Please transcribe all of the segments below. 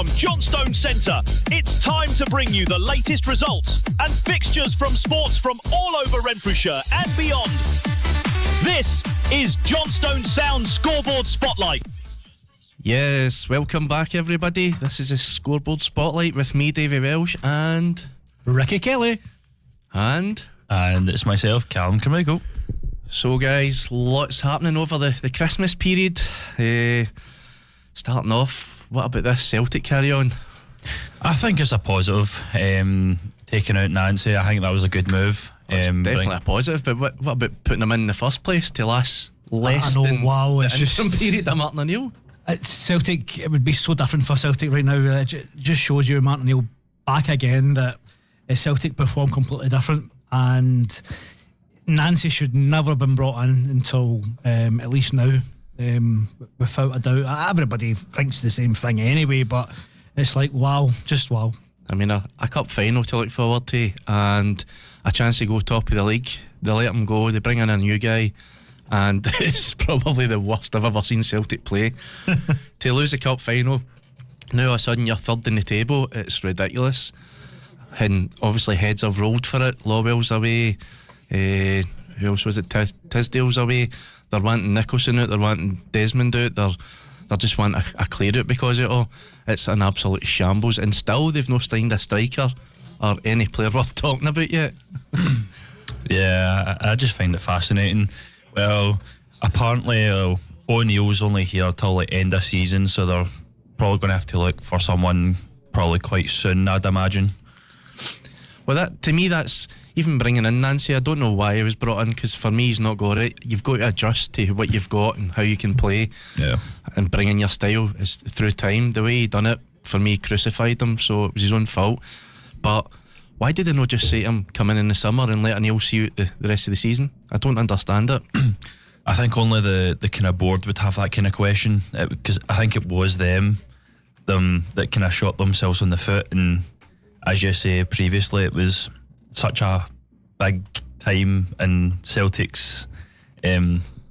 from Johnstone Centre. It's time to bring you the latest results and fixtures from sports from all over Renfrewshire and beyond. This is Johnstone Sound Scoreboard Spotlight. Yes, welcome back everybody. This is a Scoreboard Spotlight with me, Davy Welsh, and Ricky Kelly. And it's myself, Callum Carmichael. So guys, lots happening over the Christmas period. Starting off, what about this Celtic carry on? I think it's a positive. Taking out Nancy, I think that was a good move. It's definitely a positive, but what about putting them in the first place to last less than it's the just interim period of Martin O'Neill? It's Celtic. It would be so different for Celtic right now. It just shows you Martin O'Neill back again that Celtic perform completely different, and Nancy should never have been brought in until at least now, without a doubt. Everybody thinks the same thing anyway, but it's like just wow. I mean, a cup final to look forward to and a chance to go top of the league. They let him go, they bring in a new guy, and it's probably the worst I've ever seen Celtic play. To lose the cup final, now all of a sudden you're third in the table, it's ridiculous. And obviously heads have rolled for it. Lawwell's away, who else was it? Tisdale's away. They're wanting Nicholson out, they're wanting Desmond out, they're just wanting a clear out because of it all. It's an absolute shambles, and still they've not signed a striker or any player worth talking about yet. Yeah, I just find it fascinating. Well, apparently O'Neill's only here till the end of season, so they're probably going to have to look for someone probably quite soon, I'd imagine. Well, that to me, that's even bringing in Nancy. I don't know why he was brought in, because for me he's not got it. You've got to adjust to what you've got and how you can play. Yeah. And bring in your style is through time. The way he done it, for me, crucified him, so it was his own fault. But why did they not just say to him, come in the summer and let O'Neill see out the rest of the season? I don't understand it. I think only the kind of board would have that kind of question, because I think it was them that kind of shot themselves on the foot. And as you say previously, it was such a big time in Celtic's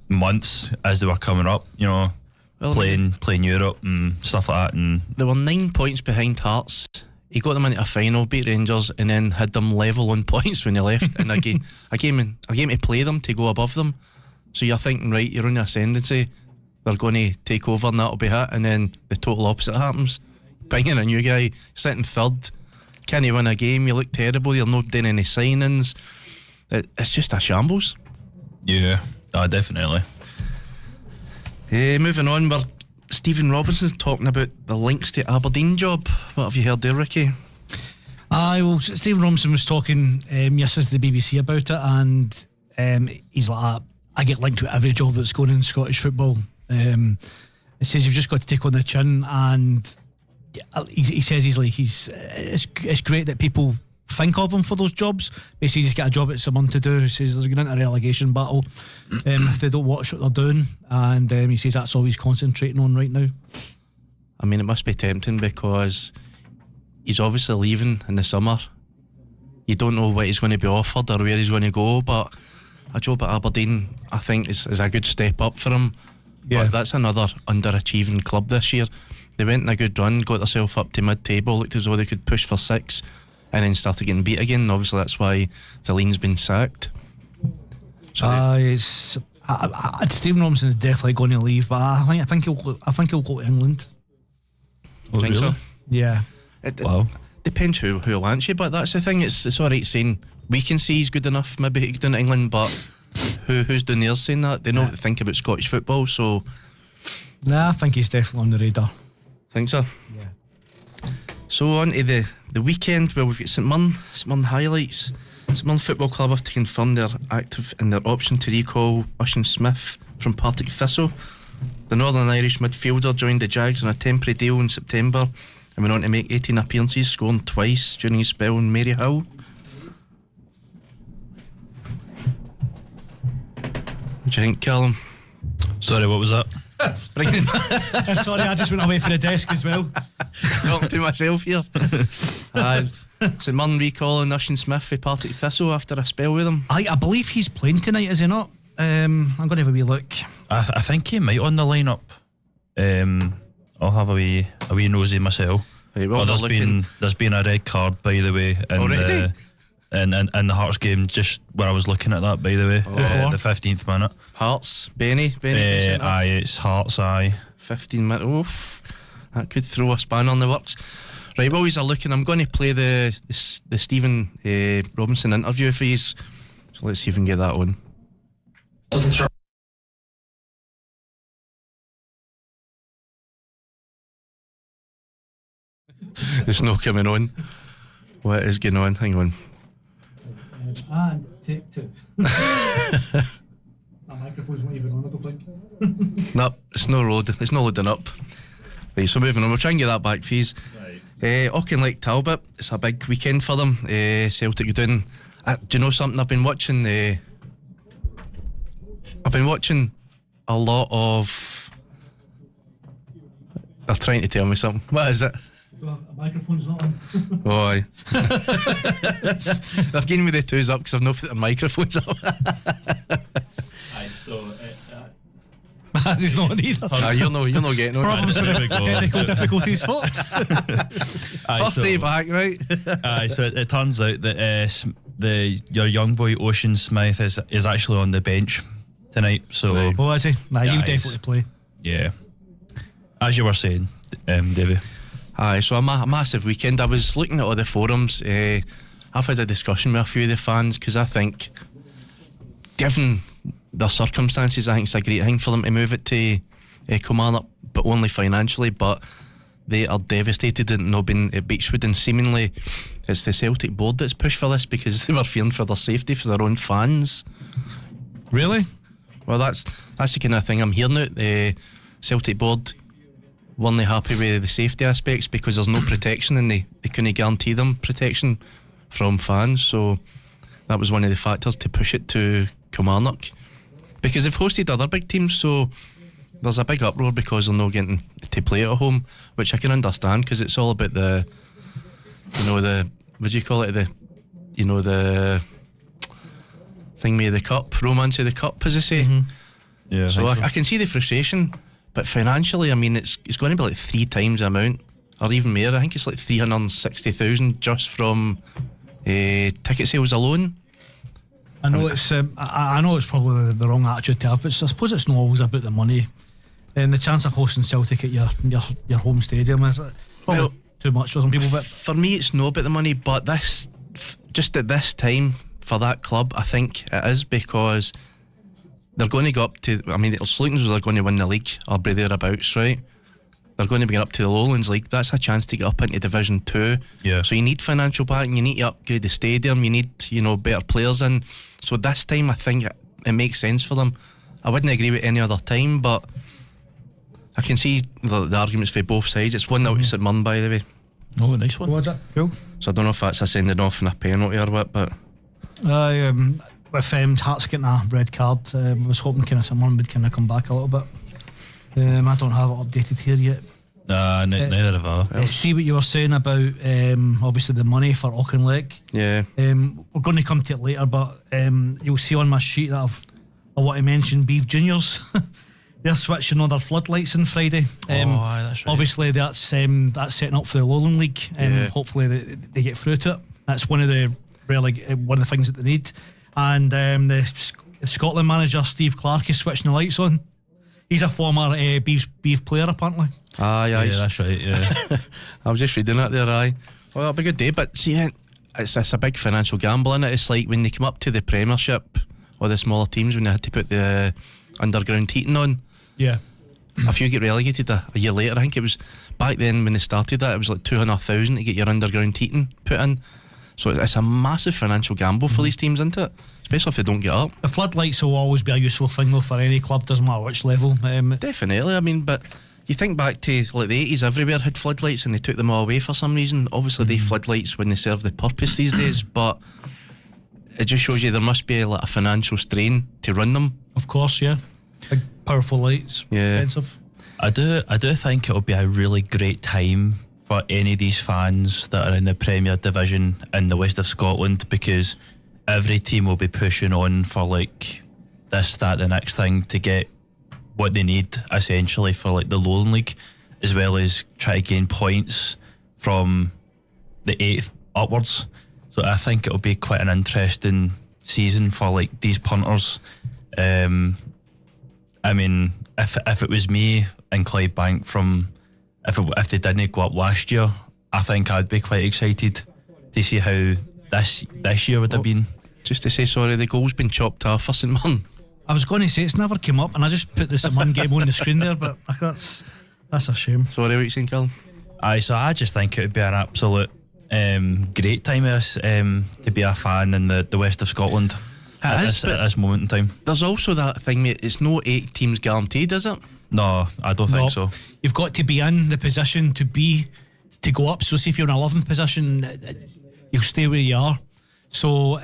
months as they were coming up, you know, playing Europe and stuff like that. And they were 9 points behind Hearts. He got them into a final, beat Rangers, and then had them level on points when he left. And a game to play them to go above them. So you're thinking, right, you're on the ascendancy, they're going to take over and that'll be it. And then the total opposite happens. Bring in a new guy, sitting third, can't win a game, you look terrible, you're not doing any signings. It's just a shambles. Yeah, definitely. Moving on, we're Stephen Robinson talking about the links to Aberdeen job. What have you heard there, Ricky? Well, Stephen Robinson was talking yesterday to the BBC about it, and he's like, I get linked with every job that's going in Scottish football. He says you've just got to take on the chin, and he says it's great that people think of him for those jobs. Basically, he's got a job at someone to do. He says they're going into a relegation battle if they don't watch what they're doing, and he says that's all he's concentrating on right now. I mean, it must be tempting because he's obviously leaving in the summer. You don't know what he's going to be offered or where he's going to go, but a job at Aberdeen, I think, is a good step up for him. Yeah. But that's another underachieving club this year. They went in a good run, got themselves up to mid-table, looked as though they could push for 6, and then started getting beat again. And obviously that's why Thalene's been sacked. Stephen Robinson is definitely going to leave, but I think he'll go to England. Oh, think really? so? Yeah. It depends who wants you, but that's the thing. It's alright saying we can see he's good enough, maybe he could go to England, but who's doing theirs saying that? They know what to think about Scottish football, so Nah, I think he's definitely on the radar. Think so? Yeah. So on to the weekend. Well, we've got St Mirren highlights. St Mirren Football Club have to confirm they're active in their option to recall Ushon Smith from Partick Thistle. The Northern Irish midfielder joined the Jags on a temporary deal in September and went on to make 18 appearances, scoring twice during his spell in Maryhill. What do you think, Callum? Sorry, what was that? Sorry, I just went away for the desk as well. Talking to myself here. St Mirren recalling Ushon Smith for Partick Thistle after a spell with them. I believe he's playing tonight, is he not? I'm going to have a wee look. I think he might on the lineup. I'll have a wee nosy myself. Right, well, there's been a red card, by the way, in Already? the Hearts game, just where I was looking at that, by the way. The 15th minute. Hearts, Benny. Aye, it's Hearts, aye. 15 minutes. Oof, that could throw a span on the works. Right, while he's looking, I'm going to play the Stephen Robinson interview for you. So let's see if we can get that on. It's not coming on. What is going on? Hang on. And take 2. That microphone's not even on, I don't think. No, it's not loading. It's not loading up. Right, so moving on. We'll try and get that back for you. Auchinleck Talbot. It's a big weekend for them. Celtic are doing. Do you know something? I've been watching a lot of. They're trying to tell me something. What is it? A microphone's not on. Oh, aye. They're giving me the twos up because I've not put the microphones up. Aye, so He's not on either. You're not getting on. Problems with technical difficulties, folks. First day back, right? Aye, so it turns out that your young boy Ocean Smith is actually on the bench tonight. So Oh, is he? Nah, Yeah, you he's- definitely play. yeah, as you were saying, Davey. Aye, so a massive weekend. I was looking at all the forums. I've had a discussion with a few of the fans because I think, given their circumstances, I think it's a great thing for them to move it to Kilmarnock, but only financially. But they are devastated at not being at Beechwood, and seemingly it's the Celtic board that's pushed for this because they were fearing for their safety for their own fans. Really? Well, that's the kind of thing I'm hearing out. The Celtic board weren't happy with the safety aspects because there's no protection, and they couldn't guarantee them protection from fans. So that was one of the factors to push it to Kilmarnock, because they've hosted other big teams, so there's a big uproar because they're not getting to play at home, which I can understand because it's all about the what do you call it, the thing with the cup, romance of the cup, as I say. Yeah, So I can see the frustration, but financially, I mean, it's going to be like 3 times the amount, or even more. I think it's like 360,000 just from ticket sales alone. I know I know it's probably the wrong attitude to have, but I suppose it's not always about the money. And the chance of hosting Celtic at your home stadium is probably Well, too much for some people. But For me, it's not about the money, but just at this time for that club, I think it is, because they're going to go up to. I mean, it's looking as though they're going to win the league or be thereabouts, right? They're going to be up to the Lowlands League. That's a chance to get up into Division 2. Yeah. So you need financial backing. You need to upgrade the stadium. You need, better players in. So this time, I think it makes sense for them. I wouldn't agree with any other time, but I can see the arguments for both sides. It's 1-0 to St Mirren, by the way. Oh, nice one. what's that? Cool. So I don't know if that's a sending off and a penalty or what, but With Hearts getting a red card, I was hoping kind of someone would kind of come back a little bit. I don't have it updated here yet. Nah, neither have I. See what you were saying about obviously the money for Auchinleck. yeah. We're going to come to it later, but you'll see on my sheet that I want to mention Beef Juniors. They're switching on their floodlights on Friday. Aye, that's right. Obviously, that's setting up for the Lowland League. Yeah. Hopefully, they get through to it. That's one of the things that they need. And the Scotland manager Steve Clark is switching the lights on. He's a former Beef player, apparently. Aye, Yeah, that's right. Yeah. I was just reading that there, aye. Well, that'll be a good day, but see, it's a big financial gamble, innit? It's like when they come up to the Premiership or the smaller teams, when they had to put the underground heating on. Yeah. If you get relegated a year later, I think it was back then when they started that, it was like 200,000 to get your underground heating put in. So it's a massive financial gamble for these teams, isn't it? Especially if they don't get up. The floodlights will always be a useful thing, though, for any club, doesn't matter which level. Definitely, I mean, but you think back to like the 80s, everywhere had floodlights and they took them all away for some reason. Obviously, they floodlights when they serve the purpose these days, but it just shows you there must be like a financial strain to run them. Of course, yeah. Big, powerful lights. Yeah. Expensive. I do think it'll be a really great time for any of these fans that are in the Premier Division in the west of Scotland, because every team will be pushing on for like this, that, the next thing to get what they need essentially for like the Lowland League, as well as try to gain points from the 8th upwards. So I think it'll be quite an interesting season for like these punters. I mean, if it was me and Clydebank if they didn't go up last year, I think I'd be quite excited to see how this year would have been. Just to say sorry, the goal's been chopped off for St Mirren. I was going to say it's never came up, and I just put the St Mirren game on the screen there, but that's a shame. Sorry, what you saying, Colin? So I just think it would be an absolute great time to be a fan in the west of Scotland at this moment in time. There's also that thing, mate, it's no 8 teams guaranteed, is it? No, I don't think so. You've got to be in the position to go up. So see if you're in 11th position, you'll stay where you are. So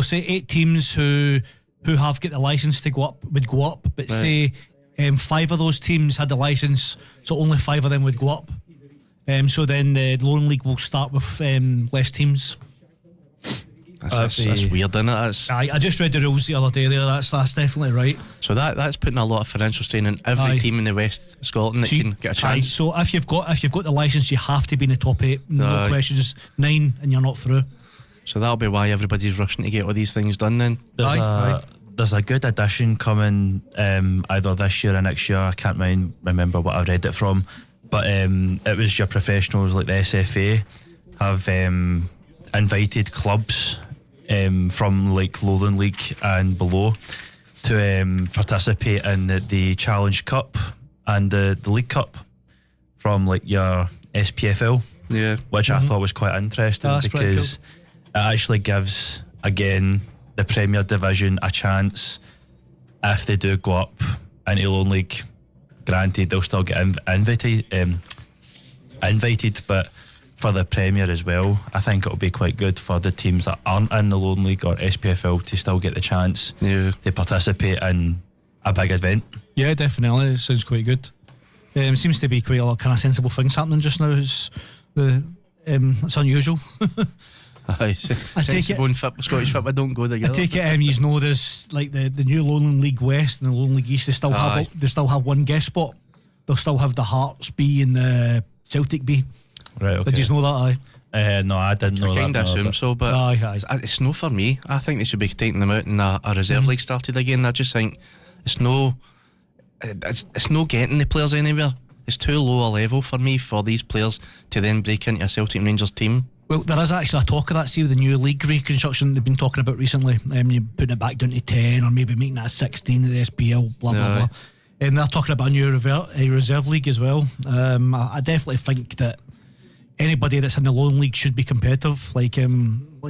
say 8 teams who have got the licence to go up would go up, but right. Say 5 of those teams had the licence, so only 5 of them would go up. So then the Lowland League will start with less teams. That's weird, isn't it? I just read the rules the other day there. That's definitely right. So that's putting a lot of financial strain on every team in the West of Scotland that can get a chance. So if you've got the licence, you have to be in the top 8. No questions. 9 and you're not through. So that'll be why everybody's rushing to get all these things done then. There's a good addition coming either this year or next year. I can't remember what I read it from, but it was your professionals like the SFA have invited clubs from like Lowland League and below to participate in the Challenge Cup and the League Cup from like your SPFL, which I thought was quite interesting because it actually gives again the Premier Division a chance if they do go up into Lowland League. Granted, they'll still get invited, but for the Premier as well, I think it'll be quite good for the teams that aren't in the Lowland League or SPFL to still get the chance to participate in a big event. Yeah, definitely. It sounds quite good. Seems to be quite a lot of kind of sensible things happening just now. It's unusual. Aye, sensible and Scottish football don't go together. I take it you know there's like the new Lowland League West and the Lowland League East. They still have one guest spot. They'll still have the Hearts B and the Celtic B. Right, okay. Did you know that? No, I didn't know that. I kind of assume so, but it's no for me. I think they should be taking them out and a reserve league started again. I just think it's no getting the players anywhere. It's too low a level for me for these players to then break into a Celtic and Rangers team. Well, there is actually a talk of that, see, with the new league reconstruction they've been talking about recently. You putting it back down to 10 or maybe making that 16 of the SPL, blah, blah, blah. They're talking about a new reserve league as well. I definitely think that anybody that's in the Lowland League should be competitive. Like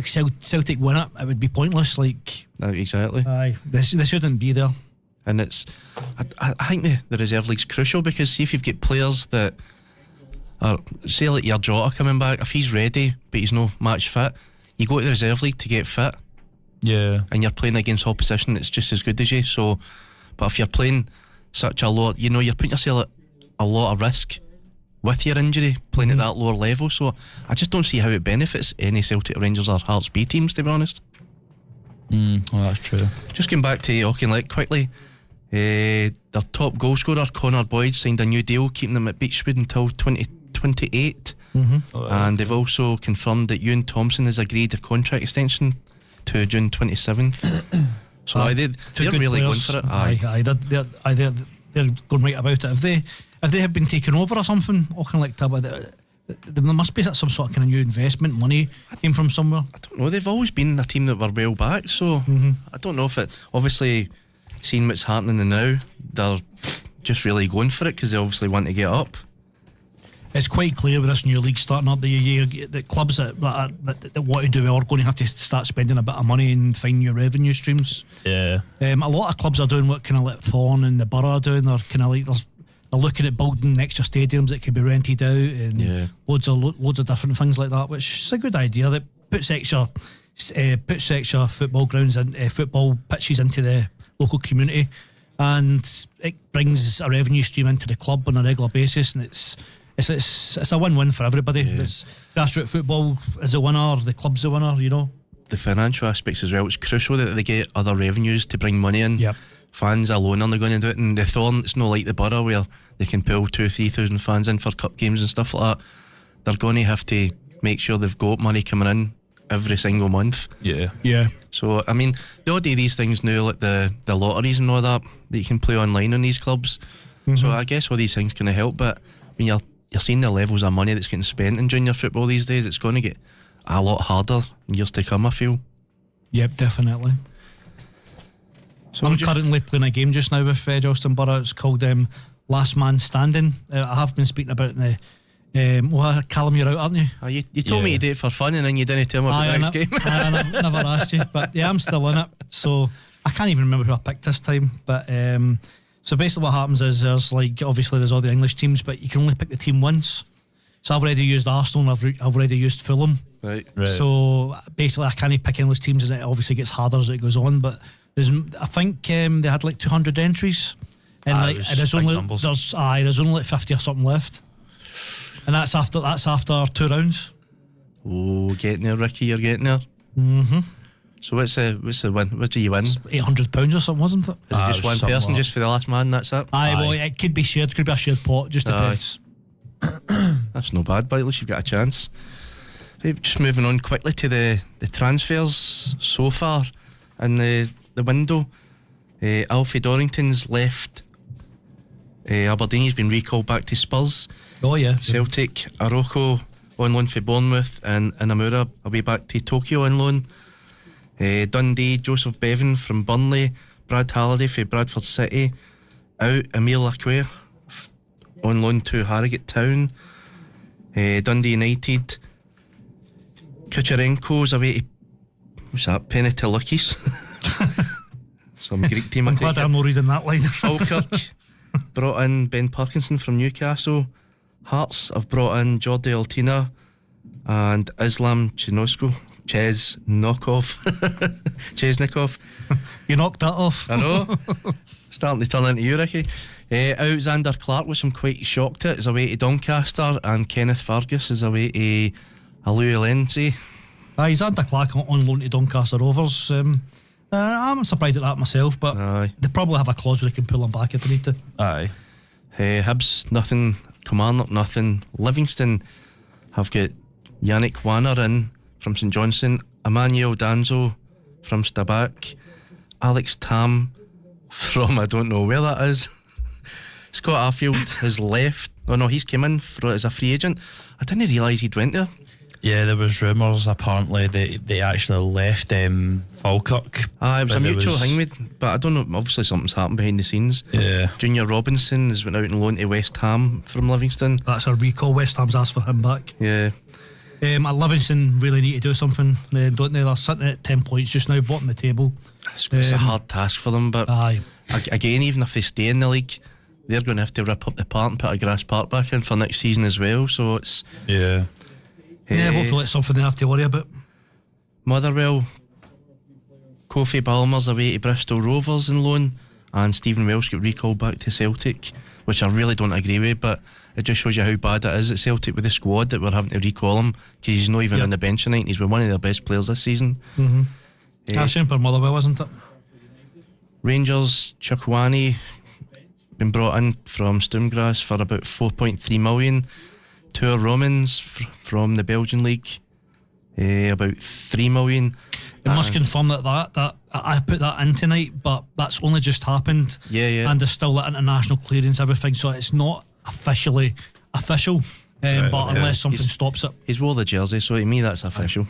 Celtic win it would be pointless. Exactly. Aye, they shouldn't be there. And I think the reserve league's crucial because see if you've got players that are, say like your Jota coming back, if he's ready but he's no match fit, you go to the reserve league to get fit. Yeah. And you're playing against opposition that's just as good as you. So, but if you're playing such a low, you're putting yourself at a lot of risk with your injury, playing at that lower level. So I just don't see how it benefits any Celtic, Rangers or Hearts B teams, to be honest. Well, that's true. Just going back to Auchinleck quickly, their top goal scorer Connor Boyd signed a new deal keeping them at Beechwood until 2028. And they've also confirmed that Ewan Thompson has agreed a contract extension to June 27th. So they're really players. Going for it. They're going right about it. If they have been taken over or something, Auchinleck, there must be some sort of kind of new investment money came from somewhere. I don't know. They've always been a team that were well back, so I don't know if it. Obviously, seeing what's happening now, they're just really going for it because they obviously want to get up. It's quite clear with this new league starting up the clubs that want to do well are going to have to start spending a bit of money and find new revenue streams. Yeah. A lot of clubs are doing what kind of like Thorn and the Borough are doing. They're kind of like they're looking at building extra stadiums that can be rented out and loads of different things like that, which is a good idea. That puts extra football grounds and football pitches into the local community, and it brings a revenue stream into the club on a regular basis, and it's a win-win for everybody. It's grassroots football is a winner, the club's a winner, The financial aspects as well, it's crucial that they get other revenues to bring money in. Yep. Fans alone aren't going to do it, and the Thorn, it's not like the Borough where they can pull 2,000-3,000 fans in for cup games and stuff like that. they're going to have to make sure they've got money coming in every single month. Yeah. So I mean, they all do these things now, like the lotteries and all that you can play online on these clubs. So I guess all these things can help, but when you're seeing the levels of money that's getting spent in junior football these days, it's going to get a lot harder in years to come, I feel. Yep, definitely. So I'm currently playing a game just now with Johnstone Burgh. It's called Last Man Standing. I have been speaking about it in the Callum, you're out, aren't you? You told me to do it for fun and then you didn't tell me about the next game. I've never asked you, but yeah, I'm still in it. So I can't even remember who I picked this time. But so basically what happens is there's all the English teams, but you can only pick the team once. So I've already used Arsenal and I've already used Fulham. Right. So basically I can't pick English teams, and it obviously gets harder as it goes on. But I think they had 200 entries, and there's only 50 or something left. And that's after 2 rounds. Oh, getting there, Ricky, you're getting there. So what's the win? What do you win? It's £800 or something, wasn't it? Is it just one person, just for the last man? That's it. Well, it could be shared. Could be a shared pot. Just depends. That's no bad, but at least you've got a chance. Right, just moving on quickly to the transfers so far in the window. Alfie Dorrington's left Aberdeen. He's been recalled back to Spurs. Oh yeah. Celtic. Araujo on loan for Bournemouth, and Inamura will be back to Tokyo on loan. Dundee, Joseph Bevan from Burnley, Brad Halliday for Bradford City, out Emile Lacquer on loan to Harrogate Town. Dundee United, Kucherenko's away to Pentelikis. Some Greek team. I'm glad I'm not reading that line. Falkirk brought in Ben Parkinson from Newcastle. Hearts have brought in Jordi Altina and Islam Chesnikov. You knocked that off. I know. Starting to turn into you, Ricky. Out Xander Clark, which I'm quite shocked at, is away to Doncaster, and Kenneth Fergus is away to Aluelense. Xander Clark on loan to Doncaster Rovers. I'm surprised at that myself, but they probably have a clause where they can pull him back if they need to. Aye. Hibs, nothing. Kilmarnock, nothing. Livingston have got Yannick Wanner in from St Johnstone, Emmanuel Danzo from Stabak, Alex Tam from I don't know where that is. Scott Arfield has left. Oh no, he's come in as a free agent. I didn't realise he'd went there. Yeah, there was rumours apparently they actually left Falkirk. It was a mutual thing, but I don't know, obviously something's happened behind the scenes. Yeah. Junior Robinson has went out on loan to West Ham from Livingston. That's a recall. West Ham's asked for him back. Yeah. Livingston really need to do something, don't they? They're sitting at 10 points just now, bottom of the table. It's a hard task for them, but aye. Again, even if they stay in the league, they're going to have to rip up the park and put a grass park back in for next season as well. So it's hopefully it's something they have to worry about. Motherwell, Kofi Balmer's away to Bristol Rovers in loan, and Stephen Welsh got recalled back to Celtic, which I really don't agree with, but it just shows you how bad it is at Celtic with the squad that we're having to recall him, because he's not even on the bench tonight, and he's been one of their best players this season. Shame for Motherwell, wasn't it? Rangers, Chukwani been brought in from Stoomgrass for about 4.3 million. Tour Romans from the Belgian league, about 3 million. It must confirm that I put that in tonight, but that's only just happened. Yeah. And there's still that international clearance, everything, so it's not officially official. But unless something stops it. He's wore the jersey, so to me that's official.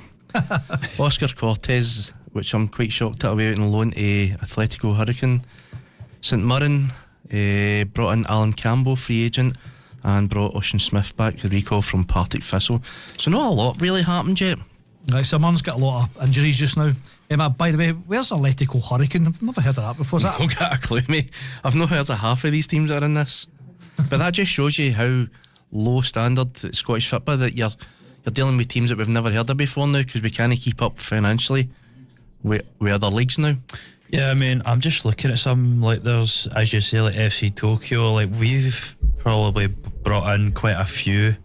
Oscar Cortez, which I'm quite shocked at, away on loan to Atletico Hurricane. St Mirren brought in Alan Campbell, free agent, and brought Ocean Smith back, the recall from Partick Thistle. So not a lot really happened yet. Right, Simon's got a lot of injuries just now. By the way, where's Atletico Hurricane? I've never heard of that before. I've not got a clue, mate. I've not heard of half of these teams that are in this. But that just shows you how low standard Scottish football that you're dealing with teams that we've never heard of before now, because we can't keep up financially with other leagues now. Yeah, I mean, I'm just looking at some, like there's, as you say, like FC Tokyo, like we've probably brought in quite a few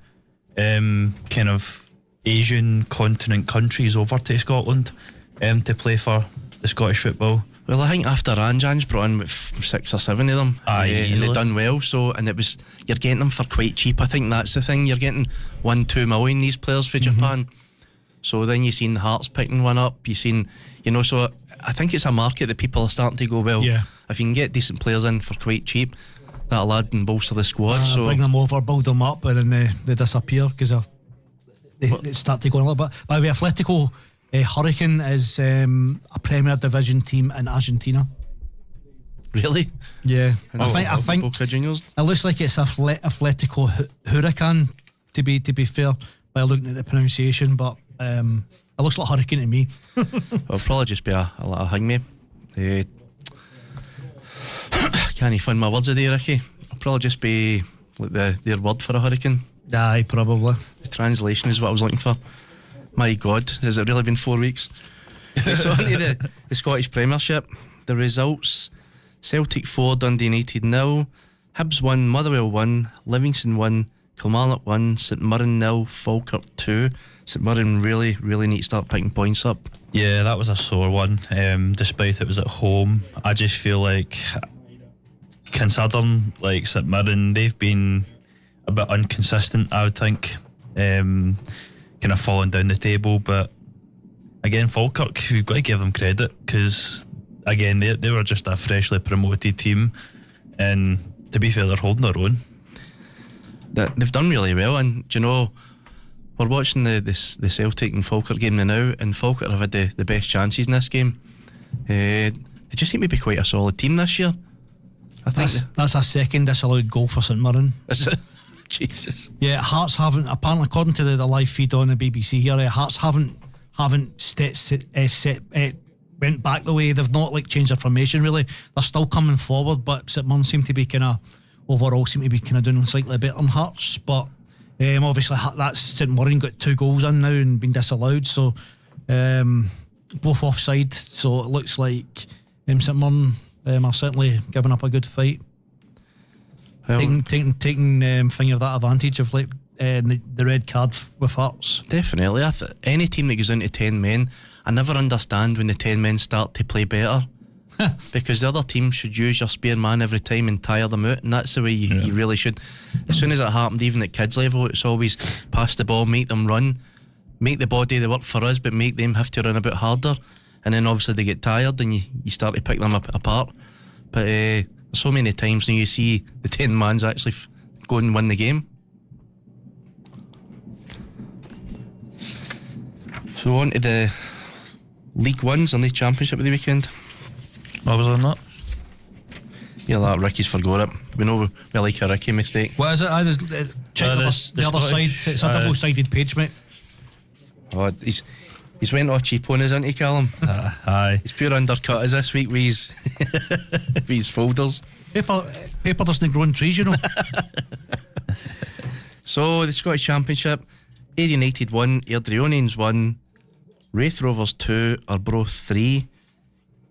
kind of Asian continent countries over to Scotland to play for the Scottish football. Well, I think after Anjan's brought in 6 or 7 of them, Aye, and easily. they done well. So, and it was, you're getting them for quite cheap. I think that's the thing. You're getting 1-2 million these players for Japan. So then you seen Hearts picking one up. You seen, so I think it's a market that people are starting to go, well, Yeah. if you can get decent players in for quite cheap, that'll add and bolster the squad. So bring them over, build them up, and then they disappear because they start to go a little bit. By the way, Atletico Hurricane is a Premier Division team in Argentina. really, Yeah, I think Boca Juniors. it looks like it's Atletico Hurricane to be fair by looking at the pronunciation, but it looks like Hurricane to me. It'll probably just be a little hangme. Can't even find my words today, Ricky. It'll probably just be like their word for a hurricane. Aye, probably. The translation is what I was looking for. My God, has it really been 4 weeks? So on to the Scottish Premiership. The results: Celtic 4, Dundee United 0, Hibs 1, Motherwell 1, Livingston 1, Kilmarnock 1, St Mirren 0, Falkirk 2. St Mirren really need to start picking points up. Yeah, that was a sore one. Despite it was at home, I just feel like, considering like St Mirren, they've been a bit inconsistent, I would think, kind of falling down the table. But again, Falkirk, we've got to give them credit, because again, they were just a freshly promoted team, and to be fair, they're holding their own. They've done really well, and do you know, we're watching the Celtic and Falkirk game now, and Falkirk have had the best chances in this game. They just seem to be quite a solid team this year. I think That's a second disallowed goal for St Mirren. is it? Jesus. Yeah, Hearts haven't, apparently according to the live feed on the BBC here, Hearts haven't went back the way. They've not like changed their formation really. They're still coming forward, but St Mirren seem to be kind of doing slightly better than Hearts. But obviously that's St Mirren got 2 goals in now and been disallowed, so both offside. So it looks like St Mirren are certainly giving up a good fight. Well, Taking thing of that advantage of like the red card with Hearts. definitely. Any team that goes into 10 men, I never understand when the 10 men start to play better. Because the other team should use your spare man every time and tire them out, and that's the way you really should. As soon as it happened, even at kids level, it's always pass the ball, make them run, make the body they work for us, but make them have to run a bit harder, and then obviously they get tired and you start to pick them apart. But so many times now you see the 10 mans actually go and win the game. So on to the League Ones and the Championship of the weekend. What was on that? Yeah, that Ricky's forgot it. We know we like a Ricky mistake. What is it? Check the other side. It's a double-sided page, mate. Oh, he's went all cheap on us, isn't he, Callum? Aye. He's pure undercut us this week with his, with his folders. Paper doesn't grow on trees, you know. So the Scottish Championship, Ayr United 1, Airdrieonians 1, Wraith Rovers 2, Arbroath 3,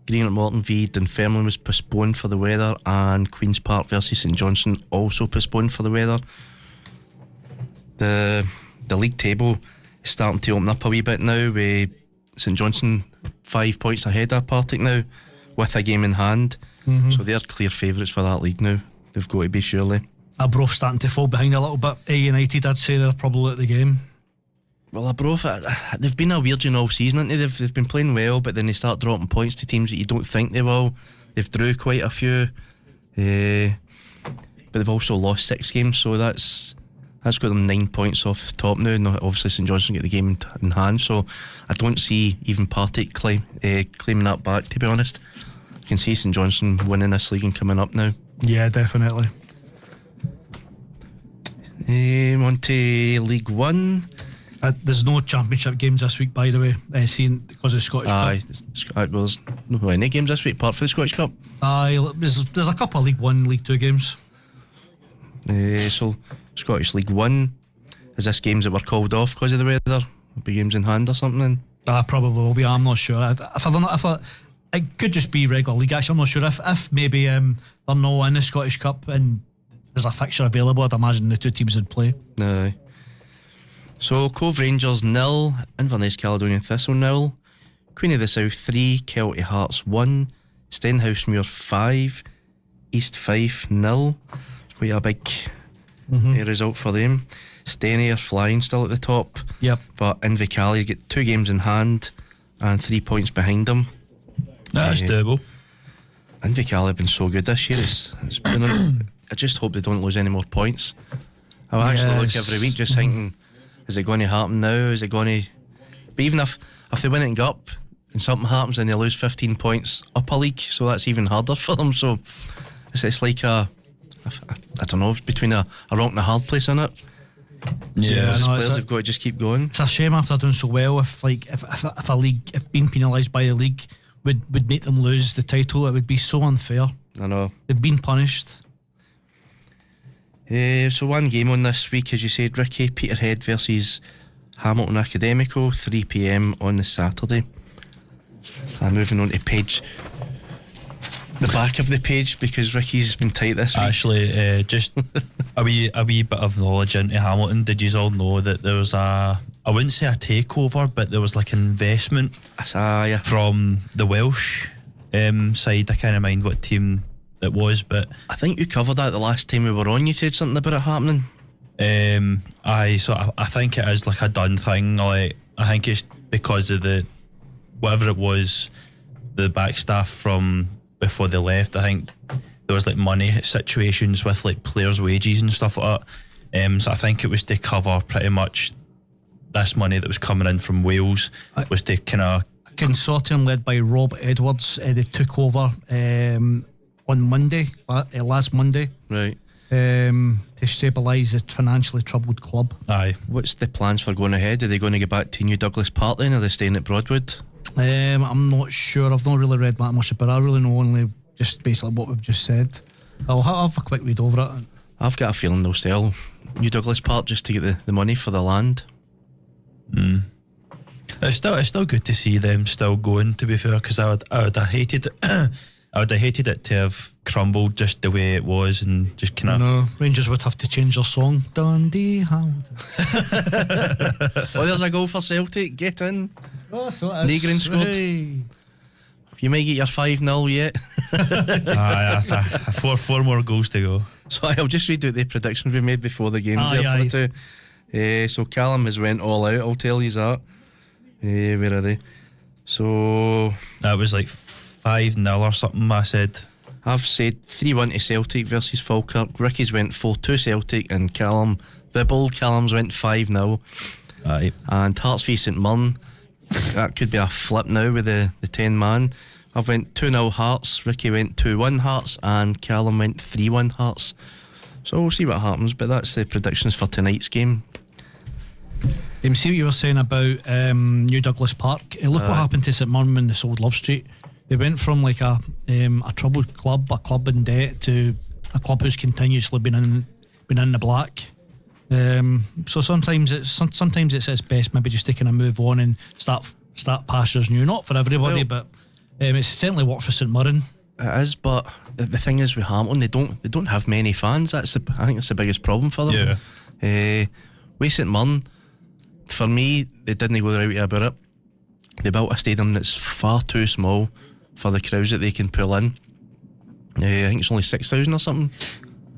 Greenock Morton v Dunfermline was postponed for the weather, and Queen's Park versus St Johnstone also postponed for the weather. The league table is starting to open up a wee bit now, with St Johnstone 5 points ahead of Partick now, with a game in hand. So they're clear favourites for that league now. They've got to be, surely. Arbroath starting to fall behind a little bit. United, I'd say they're probably at the game. Well, Arbroath, they've been a weird all season, haven't they? They've been playing well, but then they start dropping points to teams that you don't think they will. They've drew quite a few, but they've also lost 6 games, so that's got them 9 points off the top now. And obviously St Johnstone get the game in hand, so I don't see even Partick claiming that back, to be honest. I can see St Johnstone winning this league and coming up now. Yeah, definitely. On to League One. There's no championship games this week, by the way, seeing because of the Scottish Cup. Well, there's no any games this week apart from the Scottish Cup. There's a couple of League 1, League 2 games. So Scottish League 1, is this games that were called off because of the weather? Will be games in hand or something then? Probably will be. I'm not sure. If it could just be regular league. Actually, I'm not sure if maybe they're not in the Scottish Cup and there's a fixture available, I'd imagine the 2 teams would play. No. So Cove Rangers 0, Inverness Caledonian Thistle 0, Queen of the South 3, Kelty Hearts 1, Stenhousemuir 5, East Fife 0. Quite a big result for them. Steny are flying still at the top. Yep. But Invercargill get 2 games in hand and 3 points behind them. That's doable. Invercargill have been so good this year. It's been I just hope they don't lose any more points. I actually look every week just thinking, is it going to happen now? Is it going to... But even if they win it and go up and something happens and they lose 15 points up a league, so that's even harder for them. So it's like I don't know, it's between a rock and a hard place in it. Yeah, So players have got to just keep going. It's a shame after doing so well if a league, if being penalised by the league would make them lose the title. It would be so unfair. I know. They've been punished. So one game on this week, as you said, Ricky, Peterhead versus Hamilton Academico, 3 p.m. on the Saturday. And moving on to the back of the page, because Ricky's been tight this week. Actually, just a wee bit of knowledge into Hamilton. Did you all know that there was I wouldn't say a takeover, but there was like an investment from the Welsh side. I can't mind what team it was, but I think you covered that the last time we were on. You said something about it happening. I think it is like a done thing. Like, I think it's because of the whatever it was, the back staff from before they left. I think there was like money situations with like players' wages and stuff like that. So I think it was to cover pretty much this money that was coming in from Wales. Was to kind of A consortium led by Rob Edwards. They took over on Monday, last Monday, Right. to stabilise the financially troubled club. aye. What's the plans for going ahead? Are they going to get back to New Douglas Park then, or are they staying at Broadwood? I'm not sure. I've not really read that much, but I really know only just basically what we've just said. I'll have a quick read over it. I've got a feeling they'll sell New Douglas Park just to get the money for the land. It's still good to see them still going, to be fair, because I would have hated it to have crumbled just the way it was, and just kind of. No, Rangers would have to change their song. Dundee Hamilton. Oh, there's a goal for Celtic. Get in. Oh, so it is. Negrin scored. Hey. You might get your 5-0 yet. Four more goals to go. So I'll just read out the predictions we made before the games Aye, there for the two. So Callum has went all out, I'll tell you that. Where are they? So That was like 5-0 or something, I said. I've said 3-1 to Celtic versus Falkirk. Ricky's went 4-2 Celtic, and Callum, the bold Callum's went 5-0. Aye. And Hearts v St Mirren, that could be a flip now with the 10 man. I've went 2-0 Hearts, Ricky went 2-1 Hearts, and Callum went 3-1 Hearts. So we'll see what happens, but that's the predictions for tonight's game. See what you were saying about New Douglas Park. Look what happened to St Mirren when they sold Love Street. They went from like a troubled club, a club in debt, to a club who's continuously been in the black. So sometimes it's its best maybe just taking a move on and start pastures new. Not for everybody, but it's certainly worked for St Mirren. It is, but the thing is with Hamilton, they don't have many fans. I think that's the biggest problem for them. Yeah. With St Mirren, for me, they didn't go the right way about it. They built a stadium that's far too small for the crowds that they can pull in. I think it's only 6,000 or something.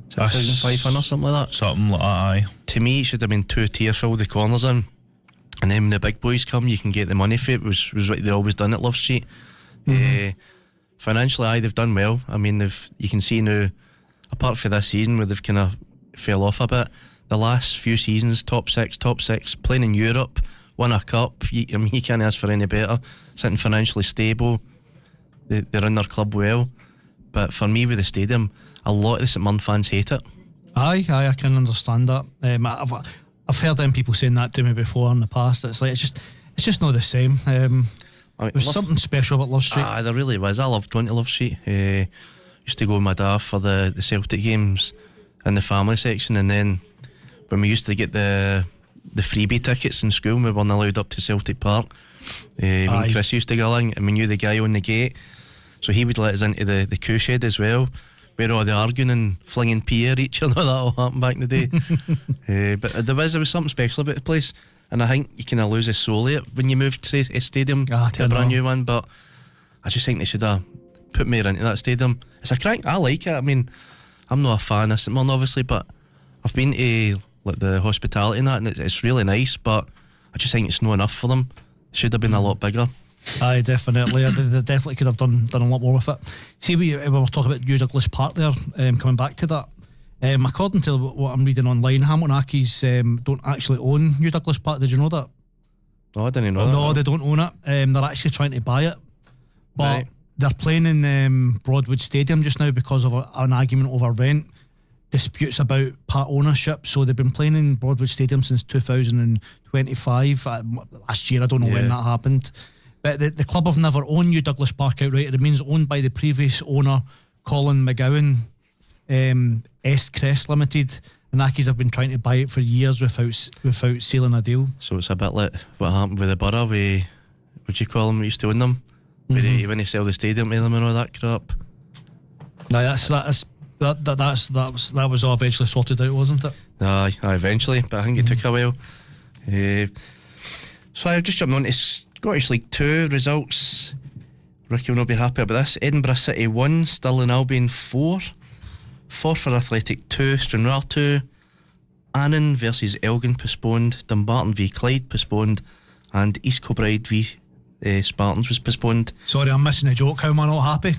6,500 or something like that. Something like that, aye. To me, it should have been 2 tier, fill the corners in, and then when the big boys come, you can get the money for it. Was what they always done at Love Street. Financially, aye, they've done well. I mean, you can see now, apart from this season where they've kind of fell off a bit, the last few seasons, top six, playing in Europe, won a cup. You can't ask for any better. Sitting financially stable, they run their club well. But for me, with the stadium, a lot of the St Mirren fans hate it. Aye, I can understand that. I've heard them people saying that to me before in the past. It's like it's just not the same. There's something special about Love Street. There really was. I loved going to Love Street. Used to go with my dad for the Celtic games in the family section, and then when we used to get the freebie tickets in school, we weren't allowed up to Celtic Park. When Chris used to go along, and we knew the guy on the gate, so he would let us into the coo shed as well, where all the arguing and flinging pee at each other, that all happened back in the day. But there was something special about the place, and I think you kind of lose the soul of it when you move to a stadium to a brand new one. But I just think they should have put me into that stadium. It's a crank. I like it. I mean, I'm not a fan of St Mirren obviously, but I've been to like the hospitality and that, and it's really nice, but I just think it's not enough for them. It should have been a lot bigger. Aye, definitely. They definitely could have done a lot more with it. See, we were talking about New Douglas Park there, coming back to that. According to what I'm reading online, Hamilton Accies don't actually own New Douglas Park. Did you know that? No, I didn't know that. No, they don't own it. They're actually trying to buy it. But Right. they're playing in Broadwood Stadium just now because of an argument over rent, disputes about part ownership. So they've been playing in Broadwood Stadium since 2025. Last year, I don't know when that happened. But the club have never owned New Douglas Park outright. It remains owned by the previous owner, Colin McGowan, S-Crest Limited. And Accies have been trying to buy it for years without sealing a deal. So it's a bit like what happened with the Borough. Would you call them? We used to own them. When they sell the stadium to them and all that crap. No, that was all eventually sorted out, wasn't it? Aye, eventually, but I think it took a while. So I've just jumped on to Scottish League 2 results. Ricky will not be happy about this. Edinburgh City 1, Stirling Albion 4, Forfar Athletic 2, Stranraer 2, Annan versus Elgin postponed, Dumbarton v Clyde postponed, and East Kilbride v Spartans was postponed. Sorry, I'm missing a joke. How am I not happy?